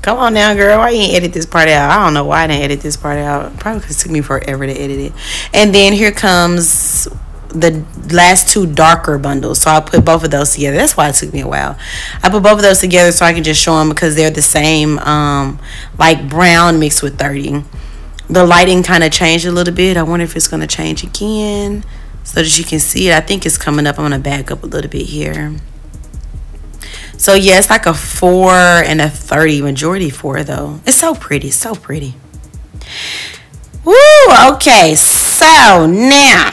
Come on now, girl. Why you ain't edit this part out? I don't know why I didn't edit this part out. Probably because it took me forever to edit it. And then here comes the last two darker bundles. So I put both of those together. That's why it took me a while. I put both of those together so I can just show them because they're the same, like brown mixed with 30. The lighting kind of changed a little bit. I wonder if it's going to change again so that you can see it. I think it's coming up. I'm going to back up a little bit here. So yeah, it's like a 4 and a 30. Majority 4 though. It's so pretty. So pretty. Woo! Okay. So now,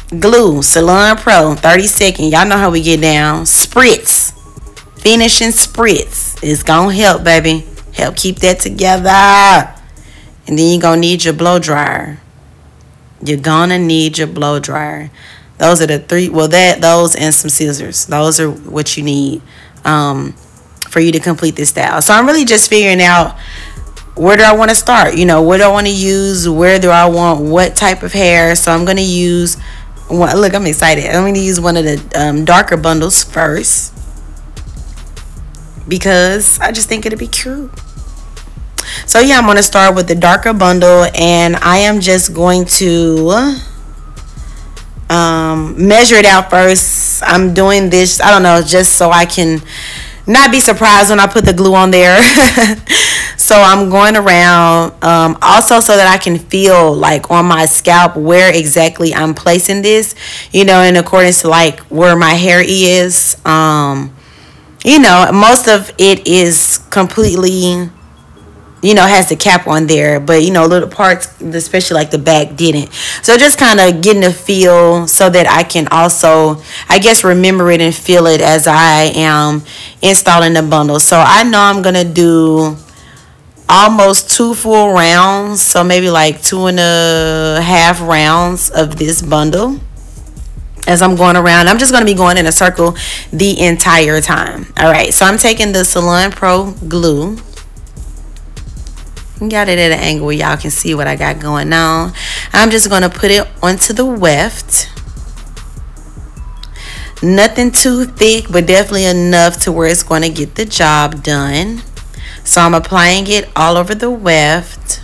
glue. Salon Pro. 30 seconds. Y'all know how we get down. Spritz. Finishing spritz. It's gonna help, baby. Help keep that together. And then you're gonna need your blow dryer. You're gonna need your blow dryer. Those are the three. Well, those and some scissors. Those are what you need for for you to complete this style. So I'm really just figuring out, where do I want to start? You know, what do I want to use? Where do I want what type of hair? So I'm going to use one. Look, I'm excited. I'm going to use one of the darker bundles first, because I just think it'll be cute. So yeah, I'm going to start with the darker bundle, and I am just going to measure it out first. I'm doing this, I don't know, just so I can not be surprised when I put the glue on there. So I'm going around, also so that I can feel like on my scalp where exactly I'm placing this, you know, in accordance to like where my hair is. You know, most of it is completely, you know, has the cap on there, but you know, little parts, especially like the back, didn't. So just kind of getting a feel so that I can also, I guess, remember it and feel it as I am installing the bundle. So I know I'm gonna do almost 2 full rounds, so maybe like 2.5 rounds of this bundle as I'm going around. I'm just going to be going in a circle the entire time. All right, so I'm taking the Salon Pro glue. Got it at an angle where y'all can see what I got going on. I'm just going to put it onto the weft. Nothing too thick, but definitely enough to where it's going to get the job done. So I'm applying it all over the weft.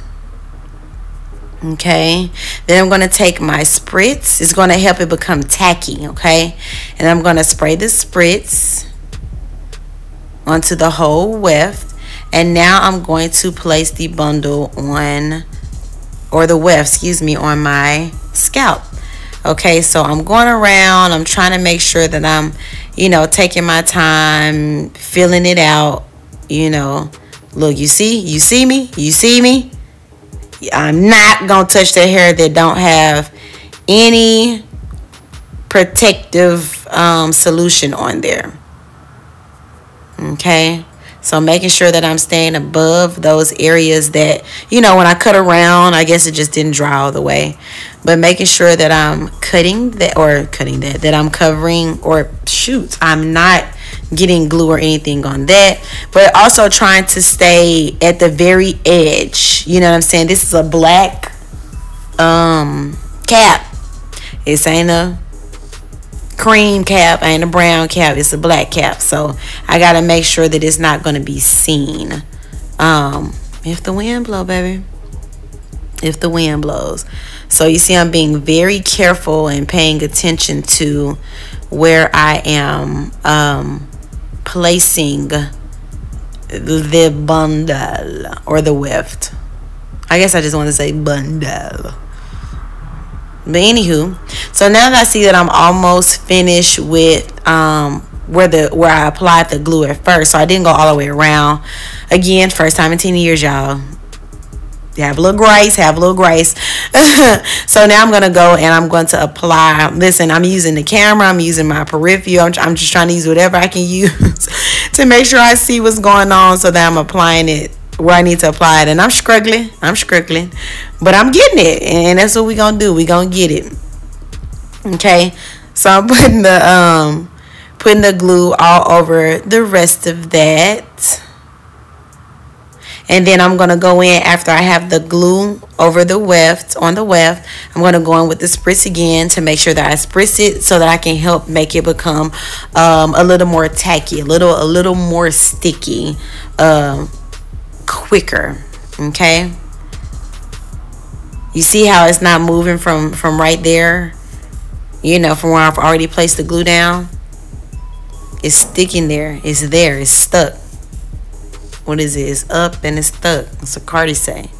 Okay, then I'm going to take my spritz. It's going to help it become tacky. Okay, and I'm going to spray the spritz onto the whole weft. And now I'm going to place the bundle on, or the weft, excuse me, on my scalp. Okay, so I'm going around. I'm trying to make sure that I'm, you know, taking my time, filling it out. You know, look, you see me. I'm not gonna touch the hair that don't have any protective solution on there. Okay, so making sure that I'm staying above those areas that, you know, when I cut around, I guess it just didn't dry all the way, but making sure that I'm that I'm covering, or shoot, I'm not getting glue or anything on that, but also trying to stay at the very edge. You know what I'm saying? This is a black cap. This ain't a cream cap, ain't a brown cap, it's a black cap. So I gotta make sure that it's not gonna be seen if the wind blow, baby, if the wind blows. So you see, I'm being very careful and paying attention to where I am placing the bundle, or the weft. I guess I just want to say bundle. But anywho, so now that I see that I'm almost finished with where I applied the glue at first, so I didn't go all the way around. Again, first time in 10 years, y'all. Have a little grace, So now I'm going to go and I'm going to apply. Listen, I'm using the camera, I'm using my peripheral, I'm just trying to use whatever I can use to make sure I see what's going on, so that I'm applying it where I need to apply it. And I'm struggling, but I'm getting it, and that's what we're going to do. We're going to get it. Okay, so I'm putting the glue all over the rest of that. And then I'm going to go in, after I have the glue over the weft, on the weft, I'm going to go in with the spritz again to make sure that I spritz it, so that I can help make it become a little more tacky, a little more sticky, quicker. Okay, you see how it's not moving from right there, you know, from where I've already placed the glue down. It's sticking there, it's stuck. What is it? It's up and it's stuck. It's a Cardi say.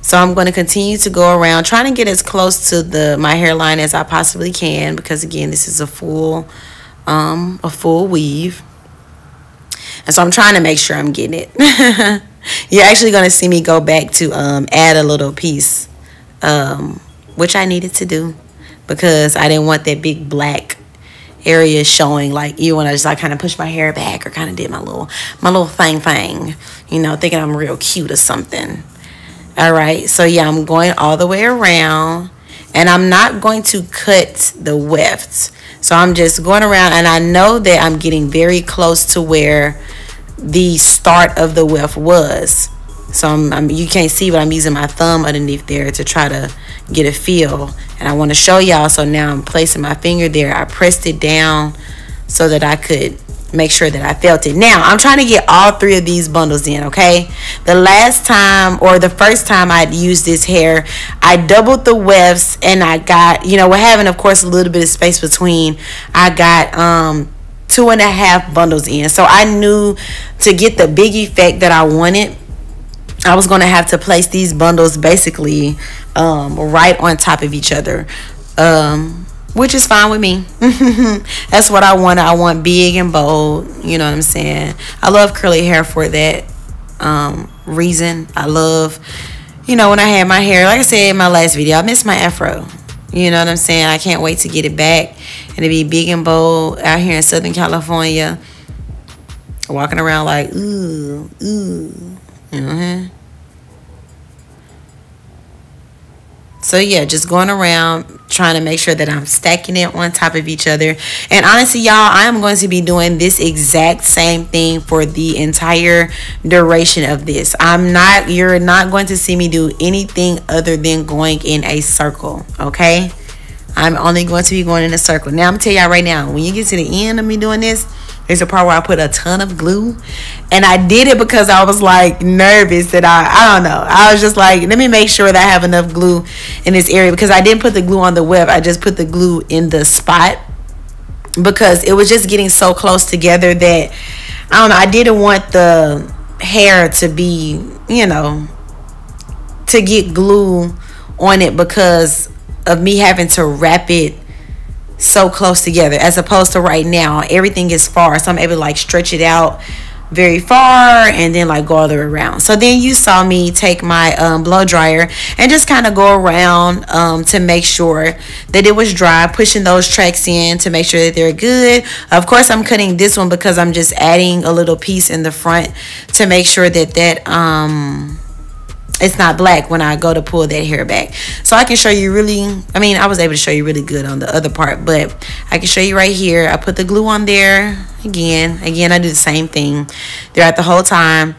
So I'm going to continue to go around, trying to get as close to my hairline as I possibly can, because again, this is a full weave, and so I'm trying to make sure I'm getting it. You're actually going to see me go back to add a little piece, which I needed to do, because I didn't want that big black area showing, like, you when I just like kind of pushed my hair back, or kind of did my little thing, you know, thinking I'm real cute or something. All right, so yeah, I'm going all the way around, And I'm not going to cut the wefts. So I'm just going around, and I know that I'm getting very close to where the start of the weft was. So you can't see, but I'm using my thumb underneath there to try to get a feel. And I want to show y'all. So now I'm placing my finger there. I pressed it down so that I could make sure that I felt it. Now I'm trying to get all 3 of these bundles in, okay? The last time, or the first time I'd used this hair, I doubled the wefts, and I got, you know, we're having of course a little bit of space between, I got 2.5 bundles in. So I knew to get the big effect that I wanted, I was going to have to place these bundles basically right on top of each other, which is fine with me. That's what I want. I want big and bold. You know what I'm saying? I love curly hair for that reason. I love, you know, when I had my hair, like I said in my last video, I miss my afro. You know what I'm saying? I can't wait to get it back and to be big and bold out here in Southern California, walking around like, ooh, ooh. So yeah, just going around trying to make sure that I'm stacking it on top of each other. And honestly, y'all, I am going to be doing this exact same thing for the entire duration of this. You're not going to see me do anything other than going in a circle, okay? I'm only going to be going in a circle. Now I'm gonna tell y'all right now, when you get to the end of me doing this, there's a part where I put a ton of glue, and I did it because I was like nervous that I don't know. I was just like, let me make sure that I have enough glue in this area, because I didn't put the glue on the web. I just put the glue in the spot because it was just getting so close together that I don't know. I didn't want the hair to be, you know, to get glue on it because of me having to wrap it so close together, as opposed to right now everything is far, so I'm able to like stretch it out very far and then like go all the way around. So then you saw me take my blow dryer and just kind of go around to make sure that it was dry, pushing those tracks in to make sure that they're good. Of course I'm cutting this one because I'm just adding a little piece in the front to make sure that it's not black when I go to pull that hair back. So I can show you really, I mean, I was able to show you really good on the other part, but I can show you right here. I put the glue on there again. I do the same thing throughout the whole time.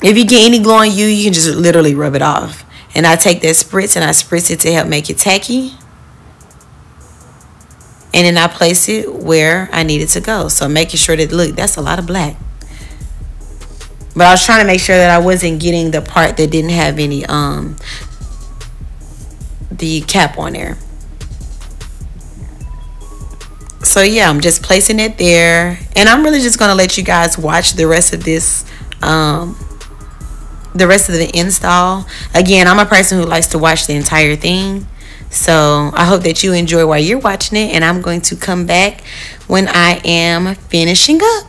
If you get any glue on you, you can just literally rub it off. And I take that spritz and I spritz it to help make it tacky. And then I place it where I need it to go. So making sure that, look, that's a lot of black. But I was trying to make sure that I wasn't getting the part that didn't have any the cap on there. So yeah, I'm just placing it there, and I'm really just gonna let you guys watch the rest of this, the rest of the install. Again, I'm a person who likes to watch the entire thing, so I hope that you enjoy while you're watching it, and I'm going to come back when I am finishing up.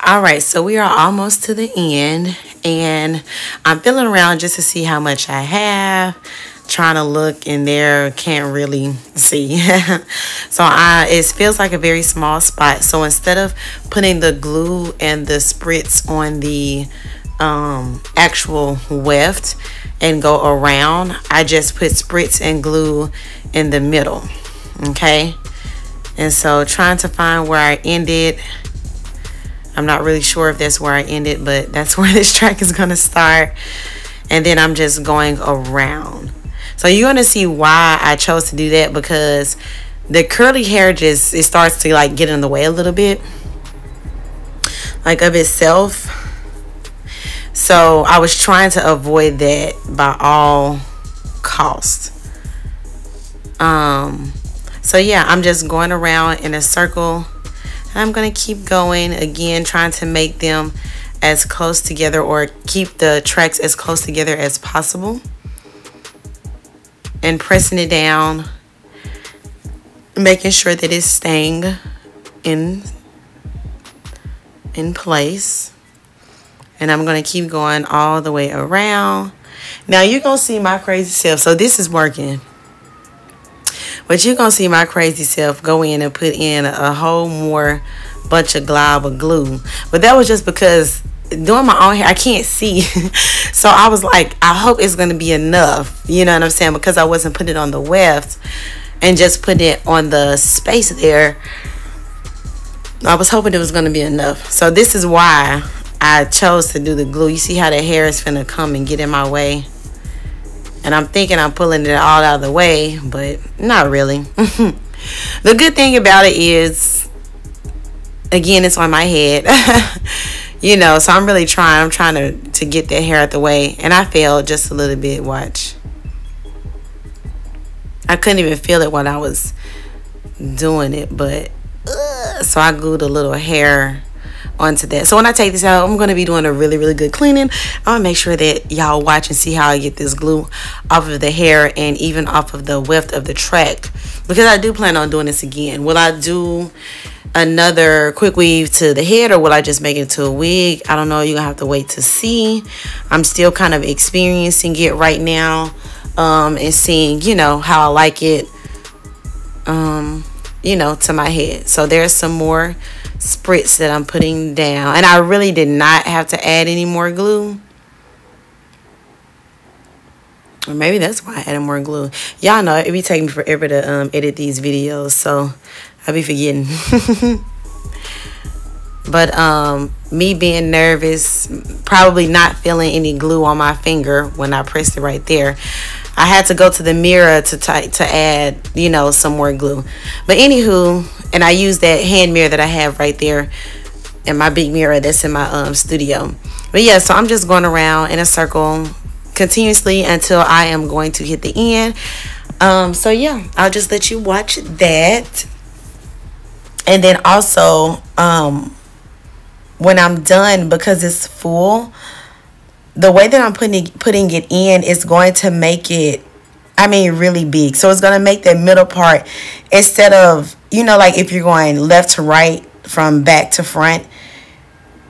All right, so we are almost to the end, and I'm feeling around just to see how much I have. Trying to look in there, can't really see. So it feels like a very small spot. So instead of putting the glue and the spritz on the actual weft and go around, I just put spritz and glue in the middle. Okay, and so trying to find where I ended. I'm not really sure if that's where I ended, but that's where this track is gonna start. And then I'm just going around. So you're gonna see why I chose to do that, because the curly hair it starts to like get in the way a little bit, like of itself. So I was trying to avoid that by all costs. So yeah, I'm just going around in a circle. I'm going to keep going again, trying to make them as close together, or keep the tracks as close together as possible. And pressing it down, making sure that it's staying in place. And I'm going to keep going all the way around. Now you're going to see my crazy self. So this is working. But you're going to see my crazy self go in and put in a whole more bunch of glob of glue. But that was just because doing my own hair, I can't see. So I was like, I hope it's going to be enough. You know what I'm saying? Because I wasn't putting it on the weft and just putting it on the space there. I was hoping it was going to be enough. So this is why I chose to do the glue. You see how the hair is finna come and get in my way? And I'm thinking I'm pulling it all out of the way, but not really. The good thing about it is, again, it's on my head. You know, so I'm really trying. I'm trying to get that hair out the way. And I failed just a little bit. Watch. I couldn't even feel it when I was doing it, but so I glued a little hair onto that. So when I take this out, I'm going to be doing a really, really good cleaning. I'm going to make sure that y'all watch and see how I get this glue off of the hair and even off of the weft of the track, because I do plan on doing this again. Will I do another quick weave to the head, or will I just make it to a wig? I don't know. You're going to have to wait to see. I'm still kind of experiencing it right now, and seeing, you know, how I like it, you know, to my head. So there's some more spritz that I'm putting down, and I really did not have to add any more glue, or maybe that's why I added more glue. Y'all know it be taking me forever to edit these videos, so I be forgetting. But me being nervous, probably not feeling any glue on my finger when I pressed it right there, I had to go to the mirror to add, you know, some more glue. But anywho, and I use that hand mirror that I have right there in my big mirror that's in my studio. But yeah, so I'm just going around in a circle continuously until I am going to hit the end. So yeah, I'll just let you watch that. And then also, when I'm done, because it's full, the way that I'm putting it in is going to make it, I mean, really big. So it's going to make that middle part, instead of, you know, like if you're going left to right from back to front,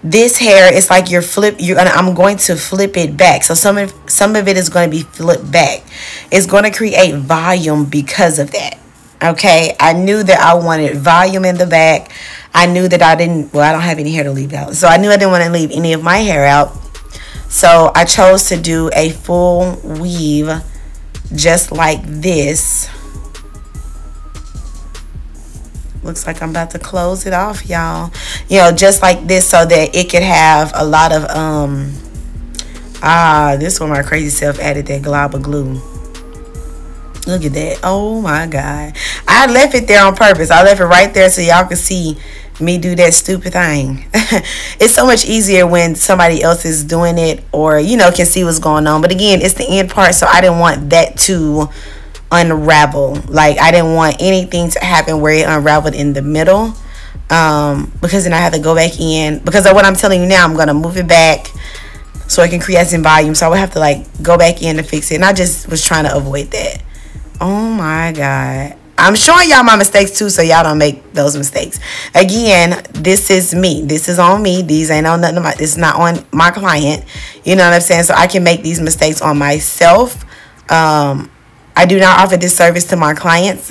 this hair is like I'm going to flip it back. So some of it is going to be flipped back. It's going to create volume because of that. Okay, I knew that I wanted volume in the back. I knew that I don't have any hair to leave out. So I knew I didn't want to leave any of my hair out. So I chose to do a full weave just like this. Looks like I'm about to close it off, y'all. You know, just like this, so that it could have a lot of this one my crazy self added that glob of glue. Look at that. Oh my God. I left it there on purpose. I left it right there so y'all can see me do that stupid thing. It's so much easier when somebody else is doing it, or, you know, can see what's going on. But again, it's the end part, so I didn't want that to unravel. Like, I didn't want anything to happen where it unraveled in the middle, because then I have to go back in, because of what I'm telling you now. I'm going to move it back so it can create some volume, so I would have to like go back in to fix it, and I just was trying to avoid that. Oh my God. I'm showing y'all my mistakes too, so y'all don't make those mistakes. Again, this is me. This is on me. These ain't on nothing. This is not on my client. You know what I'm saying? So I can make these mistakes on myself. I do not offer this service to my clients.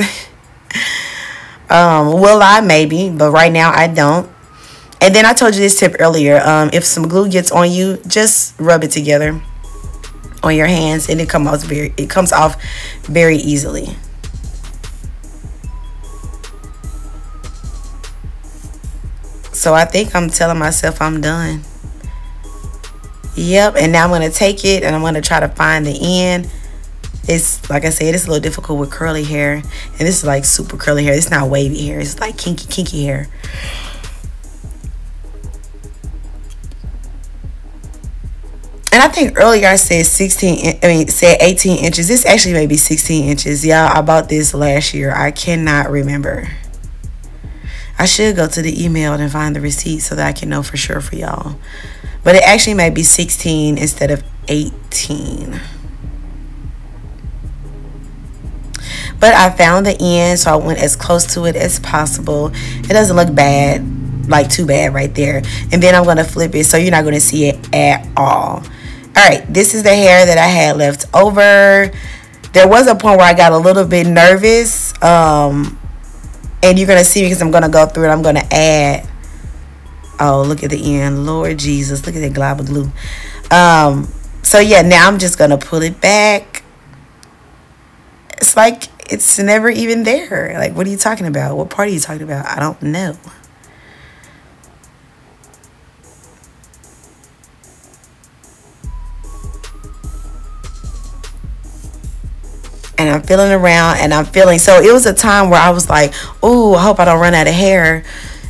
Will I? Maybe, but right now I don't. And then I told you this tip earlier. If some glue gets on you, just rub it together on your hands, and it comes off very easily. So I think I'm telling myself I'm done. Yep, and now I'm going to take it and I'm going to try to find the end. It's, like I said, it's a little difficult with curly hair. And this is like super curly hair. It's not wavy hair. It's like kinky hair. And I think earlier I said 18 inches. This actually may be 16 inches. Y'all, I bought this last year. I cannot remember. I should go to the email and find the receipt so that I can know for sure for y'all. But it actually may be 16 instead of 18. But I found the end, so I went as close to it as possible. It doesn't look bad, like too bad right there. And then I'm going to flip it so you're not going to see it at all. Alright, this is the hair that I had left over. There was a point where I got a little bit nervous. And you're going to see because I'm going to go through it. I'm going to add. Oh, look at the end. Lord Jesus. Look at that glob of glue. So, yeah, now I'm just going to pull it back. It's like it's never even there. Like, what are you talking about? What part are you talking about? I don't know. And I'm feeling around and I'm feeling. So it was a time where I was like, oh, I hope I don't run out of hair.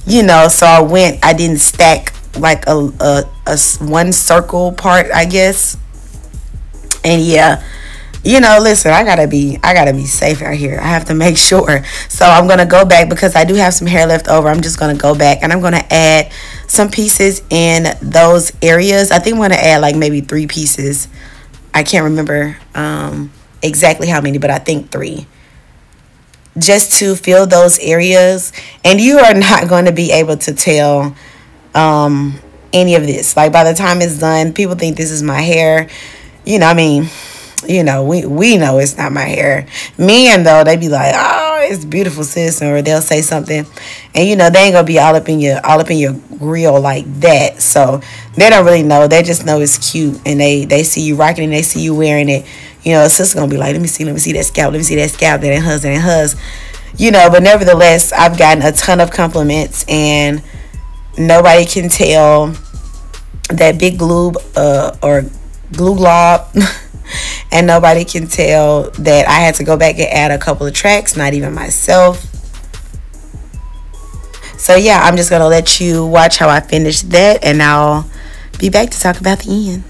You know, so I didn't stack like a one circle part, I guess. And yeah, you know, listen, I gotta be safe out here. I have to make sure. So I'm gonna go back because I do have some hair left over. I'm just gonna go back and I'm gonna add some pieces in those areas. I think I'm gonna add like maybe 3 pieces. I can't remember exactly how many, but I think 3. Just to fill those areas. And you are not going to be able to tell any of this. Like, by the time it's done, people think this is my hair. You know, I mean, you know, we know it's not my hair. Men, though, they be like, oh, it's beautiful, sis. Or they'll say something. And, you know, they ain't going to be all up in your grill like that. So they don't really know. They just know it's cute. And they see you rocking and they see you wearing it. You know, a sister's going to be like, let me see that scalp. Let me see that scalp. That ain't hers. You know, but nevertheless, I've gotten a ton of compliments. And nobody can tell that big glue or glue glob. And nobody can tell that I had to go back and add a couple of tracks. Not even myself. So, yeah, I'm just going to let you watch how I finish that. And I'll be back to talk about the end.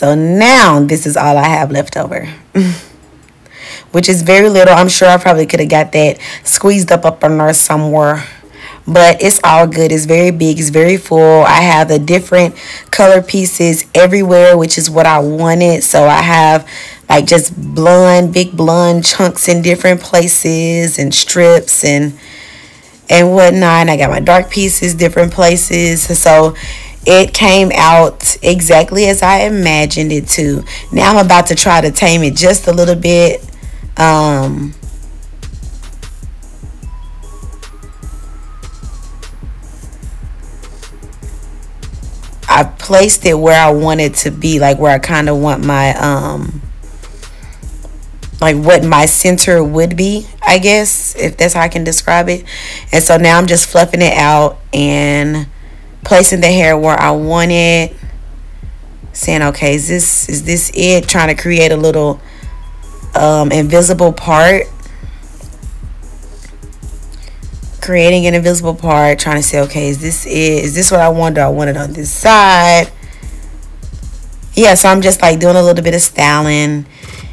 so now this is all I have left over. Which is very little. I'm sure I probably could have got that squeezed up in there somewhere. But it's all good. It's very big. It's very full. I have the different color pieces everywhere, which is what I wanted. So I have like just big blonde chunks in different places and strips and whatnot. And I got my dark pieces different places. So it came out exactly as I imagined it to. Now I'm about to try to tame it just a little bit. I placed it where I want it to be, like where I kind of want my like what my center would be, I guess, if that's how I can describe it. And so now I'm just fluffing it out and placing the hair where I want it, saying, okay, is this it? Trying to create a little invisible part, creating an invisible part, trying to say, okay, is this it? Is this what I want? Do I want it on this side? Yeah, so I'm just like doing a little bit of styling.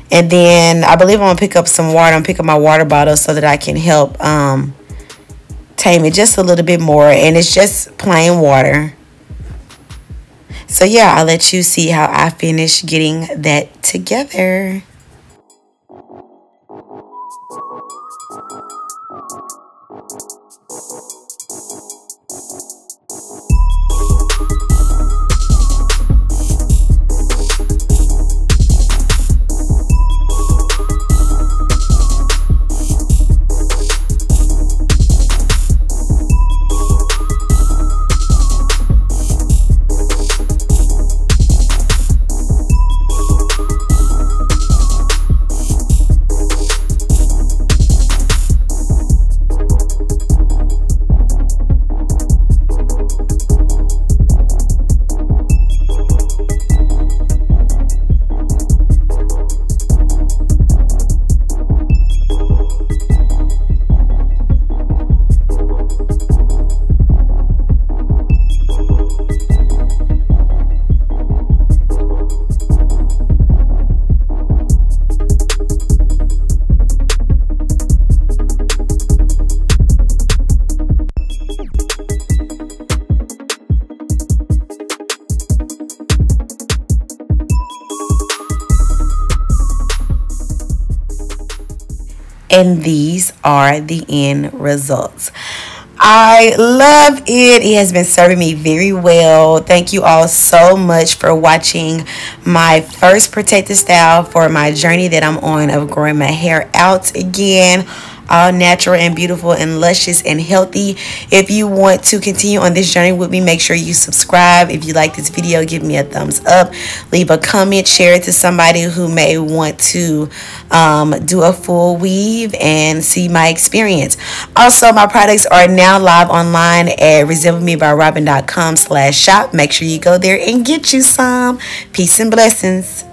And then I believe I'm gonna pick up some water. I'm picking up my water bottle so that I can help tame it just a little bit more. And it's just plain water. So yeah, I'll let you see how I finish getting that together. And these are the end results. I love it. It has been serving me very well. Thank you all so much for watching my first protective style for my journey that I'm on of growing my hair out again. All natural and beautiful and luscious and healthy. If you want to continue on this journey with me, make sure you subscribe. If you like this video, give me a thumbs up, leave a comment, share it to somebody who may want to do a full weave and see my experience. Also, my products are now live online at resemblemebyrobyn.com/shop. Make sure you go there and get you some. Peace and blessings.